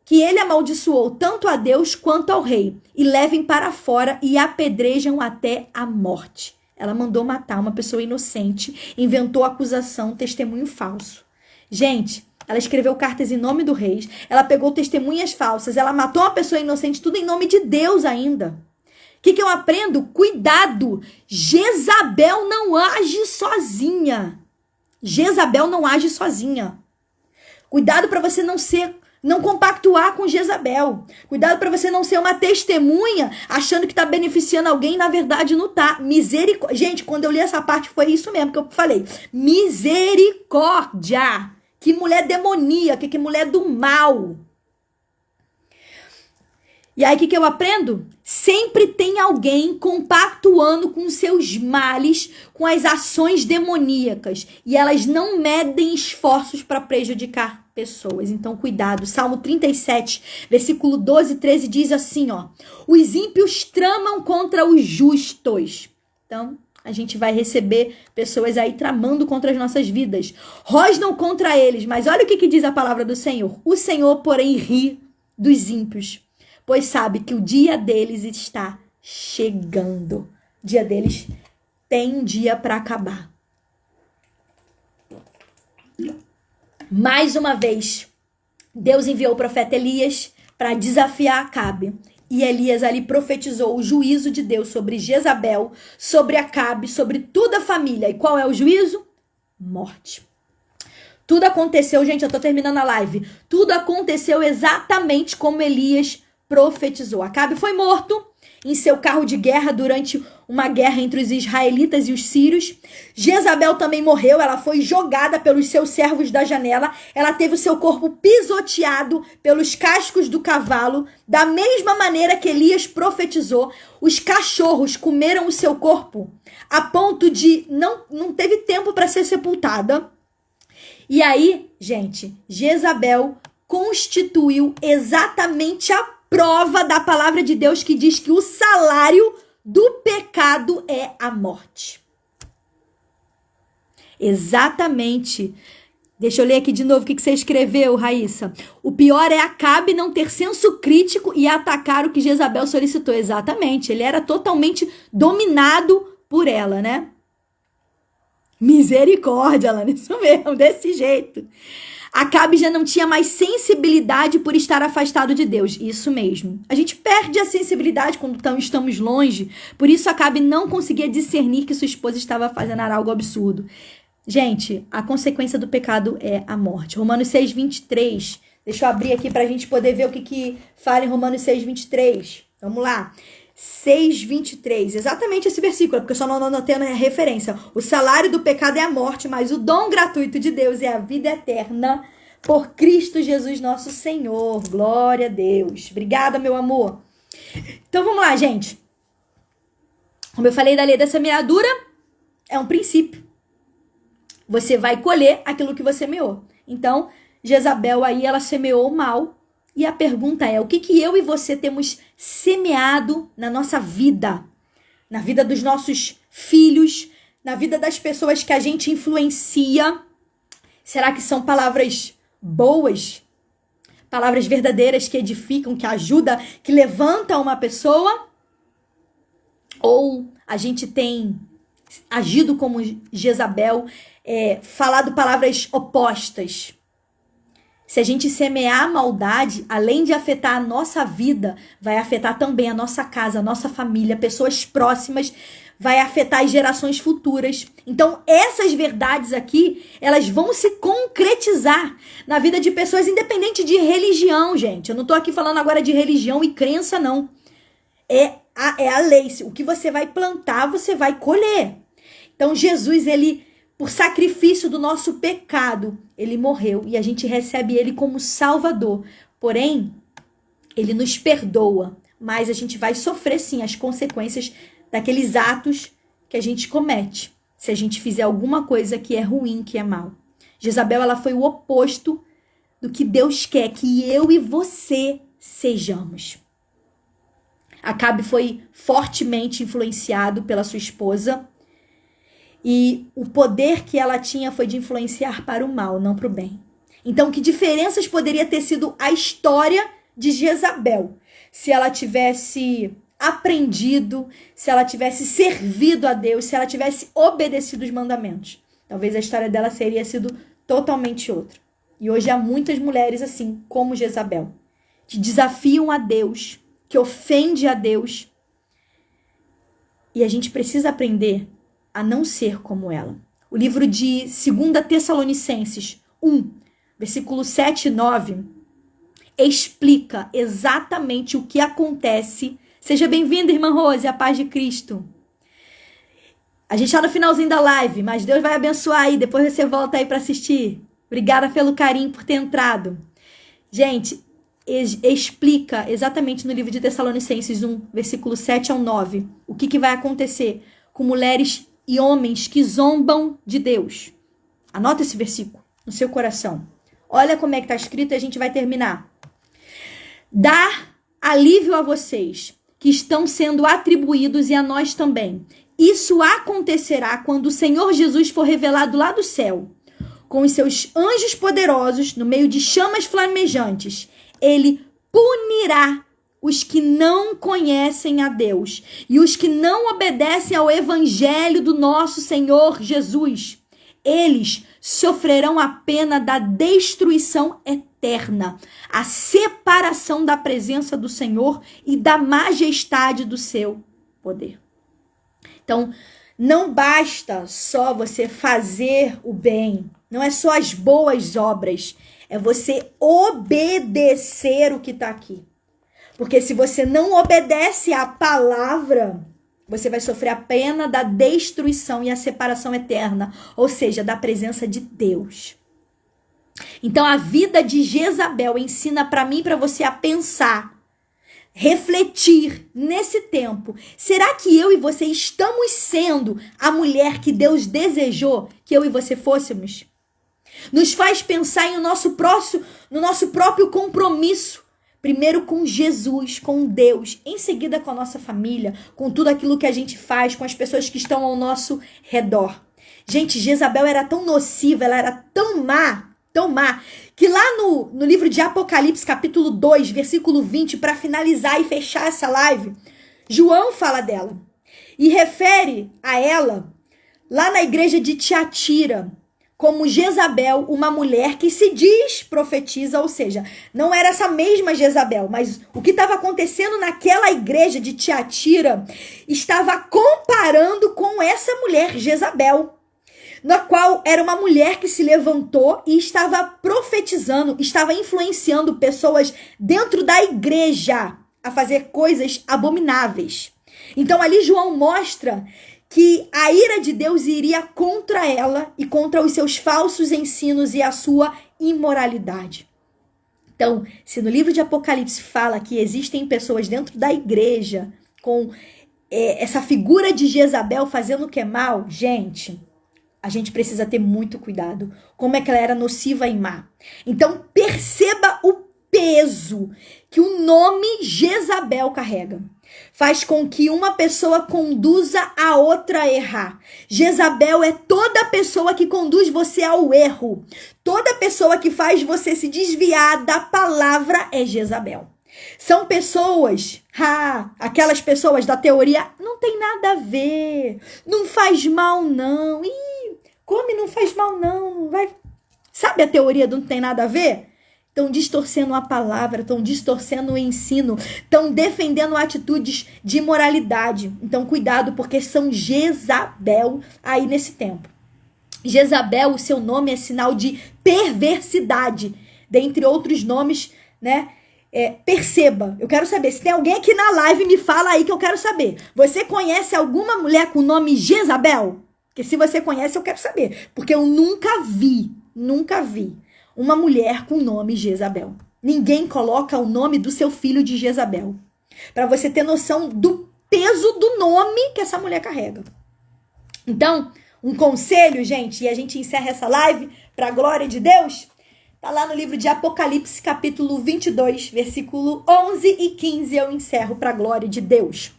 que ele amaldiçoou tanto a Deus quanto ao rei, e levem para fora e apedrejam até a morte. Ela mandou matar uma pessoa inocente, inventou acusação, testemunho falso. Gente, ela escreveu cartas em nome do rei, ela pegou testemunhas falsas, ela matou uma pessoa inocente, tudo em nome de Deus ainda. O que eu aprendo? Cuidado! Jezabel não age sozinha. Jezabel não age sozinha. Cuidado para você não compactuar com Jezabel. Cuidado para você não ser uma testemunha achando que está beneficiando alguém e na verdade não está. Misericórdia. Gente, quando eu li essa parte foi isso mesmo que eu falei. Misericórdia. Que mulher demoníaca, que mulher do mal. E aí, o que eu aprendo? Sempre tem alguém compactuando com seus males, com as ações demoníacas. E elas não medem esforços para prejudicar pessoas. Então, cuidado. Salmo 37, versículo 12 e 13 diz assim, ó. Os ímpios tramam contra os justos. Então, a gente vai receber pessoas aí tramando contra as nossas vidas. Rosnam contra eles. Mas olha o que diz a palavra do Senhor. O Senhor, porém, ri dos ímpios, pois sabe que o dia deles está chegando. O dia deles tem um dia para acabar. Mais uma vez, Deus enviou o profeta Elias para desafiar Acabe. E Elias ali profetizou o juízo de Deus sobre Jezabel, sobre Acabe, sobre toda a família. E qual é o juízo? Morte. Tudo aconteceu, gente, eu tô terminando a live. Tudo aconteceu exatamente como Elias profetizou. Acabe foi morto em seu carro de guerra durante uma guerra entre os israelitas e os sírios. Jezabel também morreu, ela foi jogada pelos seus servos da janela, ela teve o seu corpo pisoteado pelos cascos do cavalo, da mesma maneira que Elias profetizou. Os cachorros comeram o seu corpo a ponto de não teve tempo para ser sepultada. E aí, gente, Jezabel constituiu exatamente a prova da palavra de Deus que diz que o salário do pecado é a morte. Exatamente. Deixa eu ler aqui de novo o que você escreveu, Raíssa. O pior é Acabe não ter senso crítico e atacar o que Jezabel solicitou. Exatamente. Ele era totalmente dominado por ela, né? Misericórdia, ela, isso mesmo, desse jeito. Acabe já não tinha mais sensibilidade por estar afastado de Deus. Isso mesmo. A gente perde a sensibilidade quando estamos longe. Por isso Acabe não conseguia discernir que sua esposa estava fazendo algo absurdo. Gente, a consequência do pecado é a morte. Romanos 6:23. Deixa eu abrir aqui para a gente poder ver o que fala em Romanos 6:23. Vamos lá. 6:23. Exatamente esse versículo, porque eu só não anotei a referência. O salário do pecado é a morte, mas o dom gratuito de Deus é a vida eterna por Cristo Jesus nosso Senhor. Glória a Deus. Obrigada, meu amor. Então vamos lá, gente. Como eu falei da lei da semeadura, é um princípio. Você vai colher aquilo que você semeou. Então, Jezabel aí, ela semeou o mal. E a pergunta é, o que eu e você temos semeado na nossa vida? Na vida dos nossos filhos, na vida das pessoas que a gente influencia? Será que são palavras boas? Palavras verdadeiras que edificam, que ajudam, que levantam uma pessoa? Ou a gente tem agido como Jezabel, falado palavras opostas? Se a gente semear a maldade, além de afetar a nossa vida, vai afetar também a nossa casa, a nossa família, pessoas próximas, vai afetar as gerações futuras. Então, essas verdades aqui, elas vão se concretizar na vida de pessoas, independente de religião, gente. Eu não tô aqui falando agora de religião e crença, não. É a lei. O que você vai plantar, você vai colher. Então, Jesus, ele, por sacrifício do nosso pecado, ele morreu e a gente recebe ele como Salvador. Porém, ele nos perdoa, mas a gente vai sofrer, sim, as consequências daqueles atos que a gente comete, se a gente fizer alguma coisa que é ruim, que é mal. Jezabel, ela foi o oposto do que Deus quer que eu e você sejamos. Acabe foi fortemente influenciado pela sua esposa, e o poder que ela tinha foi de influenciar para o mal, não para o bem. Então, que diferenças poderia ter sido a história de Jezabel se ela tivesse aprendido, se ela tivesse servido a Deus, se ela tivesse obedecido os mandamentos? Talvez a história dela teria sido totalmente outra. E hoje há muitas mulheres assim, como Jezabel, que desafiam a Deus, que ofendem a Deus. E a gente precisa aprender a não ser como ela. O livro de 2 Tessalonicenses 1, versículo 7 e 9, explica exatamente o que acontece. Seja bem-vinda, irmã Rose, a paz de Cristo. A gente está no finalzinho da live, mas Deus vai abençoar aí, depois você volta aí para assistir. Obrigada pelo carinho, por ter entrado. Gente, explica exatamente no livro de Tessalonicenses 1, versículo 7 ao 9, o que vai acontecer com mulheres e homens que zombam de Deus. Anota esse versículo no seu coração. Olha como é que está escrito e a gente vai terminar. Dar alívio a vocês que estão sendo atribuídos e a nós também. Isso acontecerá quando o Senhor Jesus for revelado lá do céu, com os seus anjos poderosos no meio de chamas flamejantes. Ele punirá os que não conhecem a Deus e os que não obedecem ao evangelho do nosso Senhor Jesus. Eles sofrerão a pena da destruição eterna, a separação da presença do Senhor e da majestade do seu poder. Então, não basta só você fazer o bem, não é só as boas obras, é você obedecer o que está aqui. Porque se você não obedece à palavra, você vai sofrer a pena da destruição e a separação eterna, ou seja, da presença de Deus. Então, a vida de Jezabel ensina para mim e para você a pensar, refletir nesse tempo. Será que eu e você estamos sendo a mulher que Deus desejou que eu e você fôssemos? Nos faz pensar no nosso próprio compromisso. Primeiro com Jesus, com Deus, em seguida com a nossa família, com tudo aquilo que a gente faz, com as pessoas que estão ao nosso redor. Gente, Jezabel era tão nociva, ela era tão má, que lá no livro de Apocalipse, capítulo 2, versículo 20, para finalizar e fechar essa live, João fala dela e refere a ela lá na igreja de Tiatira como Jezabel, uma mulher que se diz profetiza, ou seja, não era essa mesma Jezabel, mas o que estava acontecendo naquela igreja de Tiatira estava comparando com essa mulher, Jezabel, na qual era uma mulher que se levantou e estava profetizando, estava influenciando pessoas dentro da igreja a fazer coisas abomináveis. Então ali João mostra que a ira de Deus iria contra ela e contra os seus falsos ensinos e a sua imoralidade. Então, se no livro de Apocalipse fala que existem pessoas dentro da igreja com essa figura de Jezabel fazendo o que é mal, gente, a gente precisa ter muito cuidado. Como é que ela era nociva e má. Então, perceba o peso que o nome Jezabel carrega. Faz com que uma pessoa conduza a outra a errar. Jezabel é toda pessoa que conduz você ao erro. Toda pessoa que faz você se desviar da palavra é Jezabel. São pessoas, aquelas pessoas da teoria, não tem nada a ver, não faz mal não. Come, não faz mal não, vai. Sabe a teoria do não tem nada a ver? Estão distorcendo a palavra, estão distorcendo o ensino, estão defendendo atitudes de imoralidade. Então, cuidado, porque são Jezabel aí nesse tempo. Jezabel, o seu nome é sinal de perversidade, dentre outros nomes, né? Perceba, eu quero saber, se tem alguém aqui na live, me fala aí que eu quero saber. Você conhece alguma mulher com o nome Jezabel? Porque se você conhece, eu quero saber. Porque eu nunca vi uma mulher com o nome Jezabel. Ninguém coloca o nome do seu filho de Jezabel. Para você ter noção do peso do nome que essa mulher carrega. Então, um conselho, gente, e a gente encerra essa live para a glória de Deus. Tá lá no livro de Apocalipse, capítulo 22, versículo 11 e 15, eu encerro para a glória de Deus.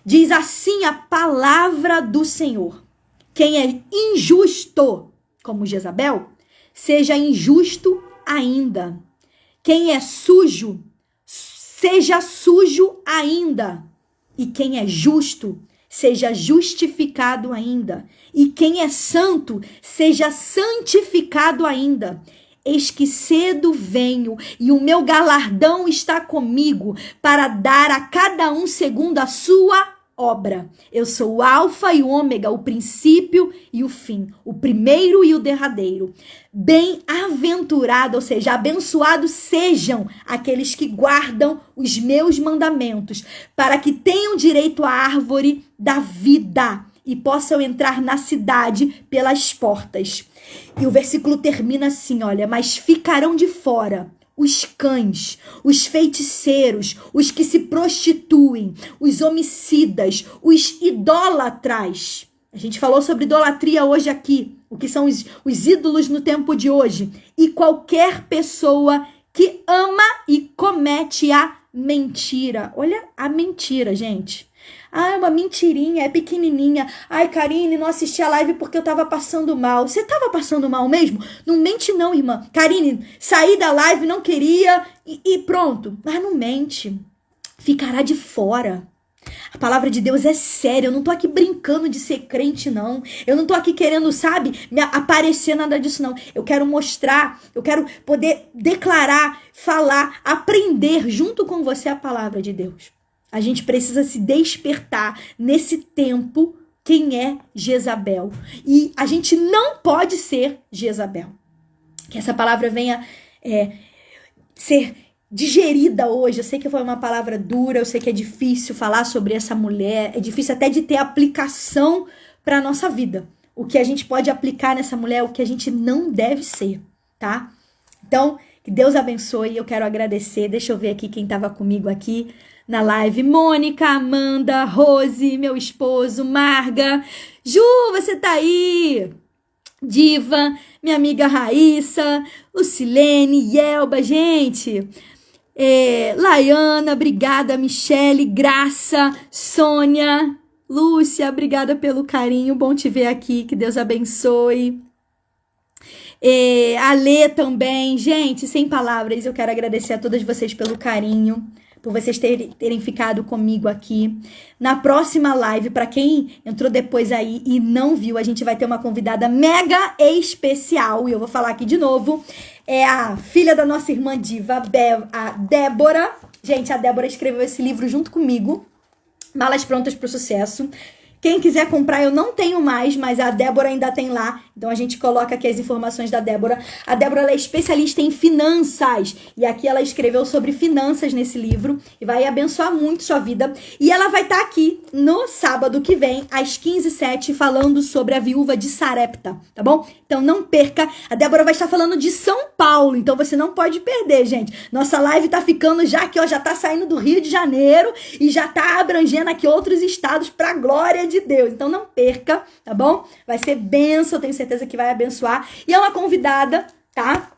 Diz assim a palavra do Senhor: quem é injusto, como Jezabel, seja injusto ainda. Quem é sujo, seja sujo ainda. E quem é justo, seja justificado ainda. E quem é santo, seja santificado ainda. Eis que cedo venho, e o meu galardão está comigo, para dar a cada um segundo a sua obra. Eu sou o alfa e o ômega, o princípio e o fim, o primeiro e o derradeiro. Bem-aventurado, ou seja, abençoados sejam aqueles que guardam os meus mandamentos, para que tenham direito à árvore da vida e possam entrar na cidade pelas portas. E o versículo termina assim, olha: mas ficarão de fora os cães, os feiticeiros, os que se prostituem, os homicidas, os idólatras. A gente falou sobre idolatria hoje aqui, o que são os ídolos no tempo de hoje. E qualquer pessoa que ama e comete a mentira. Olha a mentira, gente. É uma mentirinha, é pequenininha. Ai, Karine, não assisti a live porque eu tava passando mal. Você tava passando mal mesmo? Não mente não, irmã. Karine, saí da live, não queria e pronto. Mas não mente. Ficará de fora. A palavra de Deus é séria. Eu não tô aqui brincando de ser crente, não. Eu não tô aqui querendo, sabe, me aparecer, nada disso, não. Eu quero mostrar, eu quero poder declarar, falar, aprender junto com você a palavra de Deus. A gente precisa se despertar nesse tempo quem é Jezabel. E a gente não pode ser Jezabel. Que essa palavra venha ser digerida hoje. Eu sei que foi uma palavra dura, eu sei que é difícil falar sobre essa mulher, é difícil até de ter aplicação para a nossa vida. O que a gente pode aplicar nessa mulher, o que a gente não deve ser, tá? Então, que Deus abençoe, eu quero agradecer. Deixa eu ver aqui quem estava comigo aqui na live: Mônica, Amanda, Rose, meu esposo, Marga, Ju, você tá aí? Diva, minha amiga Raíssa, Lucilene, Yelba, gente. Laiana, obrigada. Michele, Graça, Sônia, Lúcia, obrigada pelo carinho, bom te ver aqui, que Deus abençoe. A Lê também, gente, sem palavras, eu quero agradecer a todas vocês pelo carinho, por vocês terem ficado comigo aqui. Na próxima live, para quem entrou depois aí e não viu, a gente vai ter uma convidada mega especial. E eu vou falar aqui de novo. É a filha da nossa irmã diva, a Débora. Gente, a Débora escreveu esse livro junto comigo. Malas Prontas para o Sucesso. Quem quiser comprar, eu não tenho mais, mas a Débora ainda tem lá. Então, a gente coloca aqui as informações da Débora. A Débora, ela é especialista em finanças. E aqui ela escreveu sobre finanças nesse livro. E vai abençoar muito sua vida. E ela vai estar aqui no sábado que vem, às 15h07, falando sobre a viúva de Sarepta, tá bom? Então, não perca. A Débora vai estar falando de São Paulo. Então, você não pode perder, gente. Nossa live tá ficando já aqui, ó. Já tá saindo do Rio de Janeiro. E já tá abrangendo aqui outros estados pra glória de Deus. Então não perca, tá bom? Vai ser bênção, eu tenho certeza que vai abençoar. E é uma convidada, tá?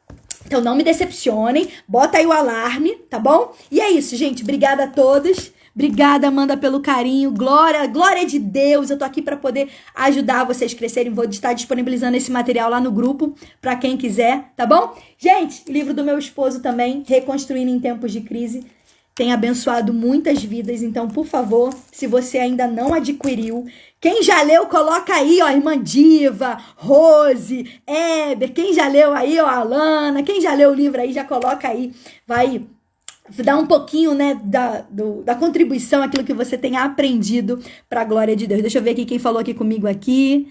Então não me decepcionem. Bota aí o alarme, tá bom? E é isso, gente. Obrigada a todos. Obrigada, Amanda, pelo carinho. Glória de Deus. Eu tô aqui para poder ajudar vocês a crescerem. Vou estar disponibilizando esse material lá no grupo para quem quiser, tá bom? Gente, livro do meu esposo também, Reconstruindo em Tempos de Crise. Tem abençoado muitas vidas, então, por favor, se você ainda não adquiriu, quem já leu, coloca aí, ó, Irmã Diva, Rose, Éber, quem já leu aí, ó, Alana, quem já leu o livro aí, já coloca aí, vai dar um pouquinho, né, da contribuição, aquilo que você tem aprendido para a glória de Deus. Deixa eu ver aqui quem falou aqui comigo aqui.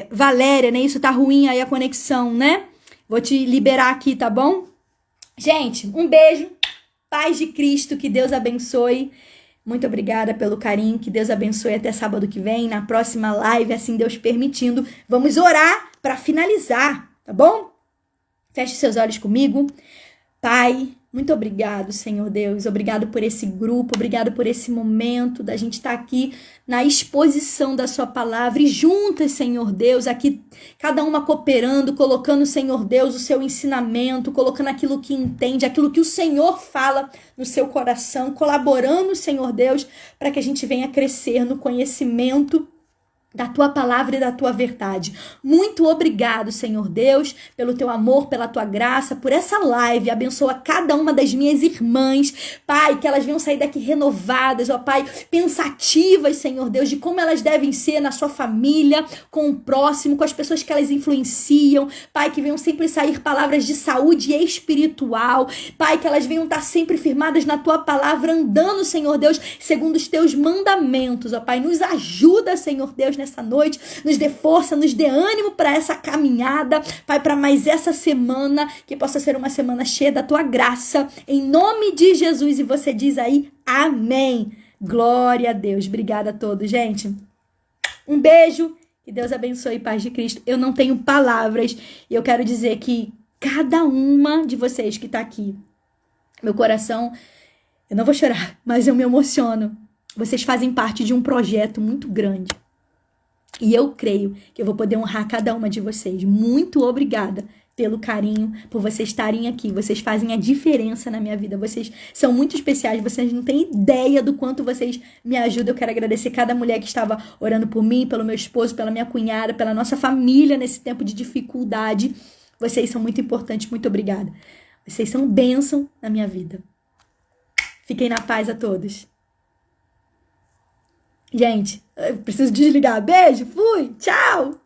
Valéria, né, isso tá ruim aí a conexão, né? Vou te liberar aqui, tá bom? Gente, um beijo. Paz de Cristo, que Deus abençoe. Muito obrigada pelo carinho, que Deus abençoe até sábado que vem, na próxima live, assim Deus permitindo. Vamos orar para finalizar, tá bom? Feche seus olhos comigo. Pai, muito obrigado, Senhor Deus. Obrigado por esse grupo, obrigado por esse momento da gente estar aqui na exposição da sua palavra e juntas, Senhor Deus, aqui cada uma cooperando, colocando, Senhor Deus, o seu ensinamento, colocando aquilo que entende, aquilo que o Senhor fala no seu coração, colaborando, Senhor Deus, para que a gente venha crescer no conhecimento da tua palavra e da tua verdade. Muito obrigado, Senhor Deus, pelo teu amor, pela tua graça, por essa live. Abençoa cada uma das minhas irmãs, Pai, que elas venham sair daqui renovadas, ó Pai, pensativas, Senhor Deus, de como elas devem ser na sua família, com o próximo, com as pessoas que elas influenciam, Pai, que venham sempre sair palavras de saúde espiritual, Pai, que elas venham estar sempre firmadas na tua palavra, andando, Senhor Deus, segundo os teus mandamentos, ó Pai, nos ajuda, Senhor Deus, nessa noite, nos dê força, nos dê ânimo para essa caminhada, Pai, para mais essa semana, que possa ser uma semana cheia da tua graça, em nome de Jesus. E você diz aí, amém. Glória a Deus. Obrigada a todos, gente. Um beijo, que Deus abençoe, paz de Cristo. Eu não tenho palavras e eu quero dizer que cada uma de vocês que está aqui, meu coração, eu não vou chorar, mas eu me emociono. Vocês fazem parte de um projeto muito grande. E eu creio que eu vou poder honrar cada uma de vocês. Muito obrigada pelo carinho, por vocês estarem aqui. Vocês fazem a diferença na minha vida. Vocês são muito especiais. Vocês não têm ideia do quanto vocês me ajudam. Eu quero agradecer cada mulher que estava orando por mim, pelo meu esposo, pela minha cunhada, pela nossa família nesse tempo de dificuldade. Vocês são muito importantes. Muito obrigada. Vocês são bênção na minha vida. Fiquem na paz a todos. Gente, eu preciso desligar. Beijo, fui, tchau!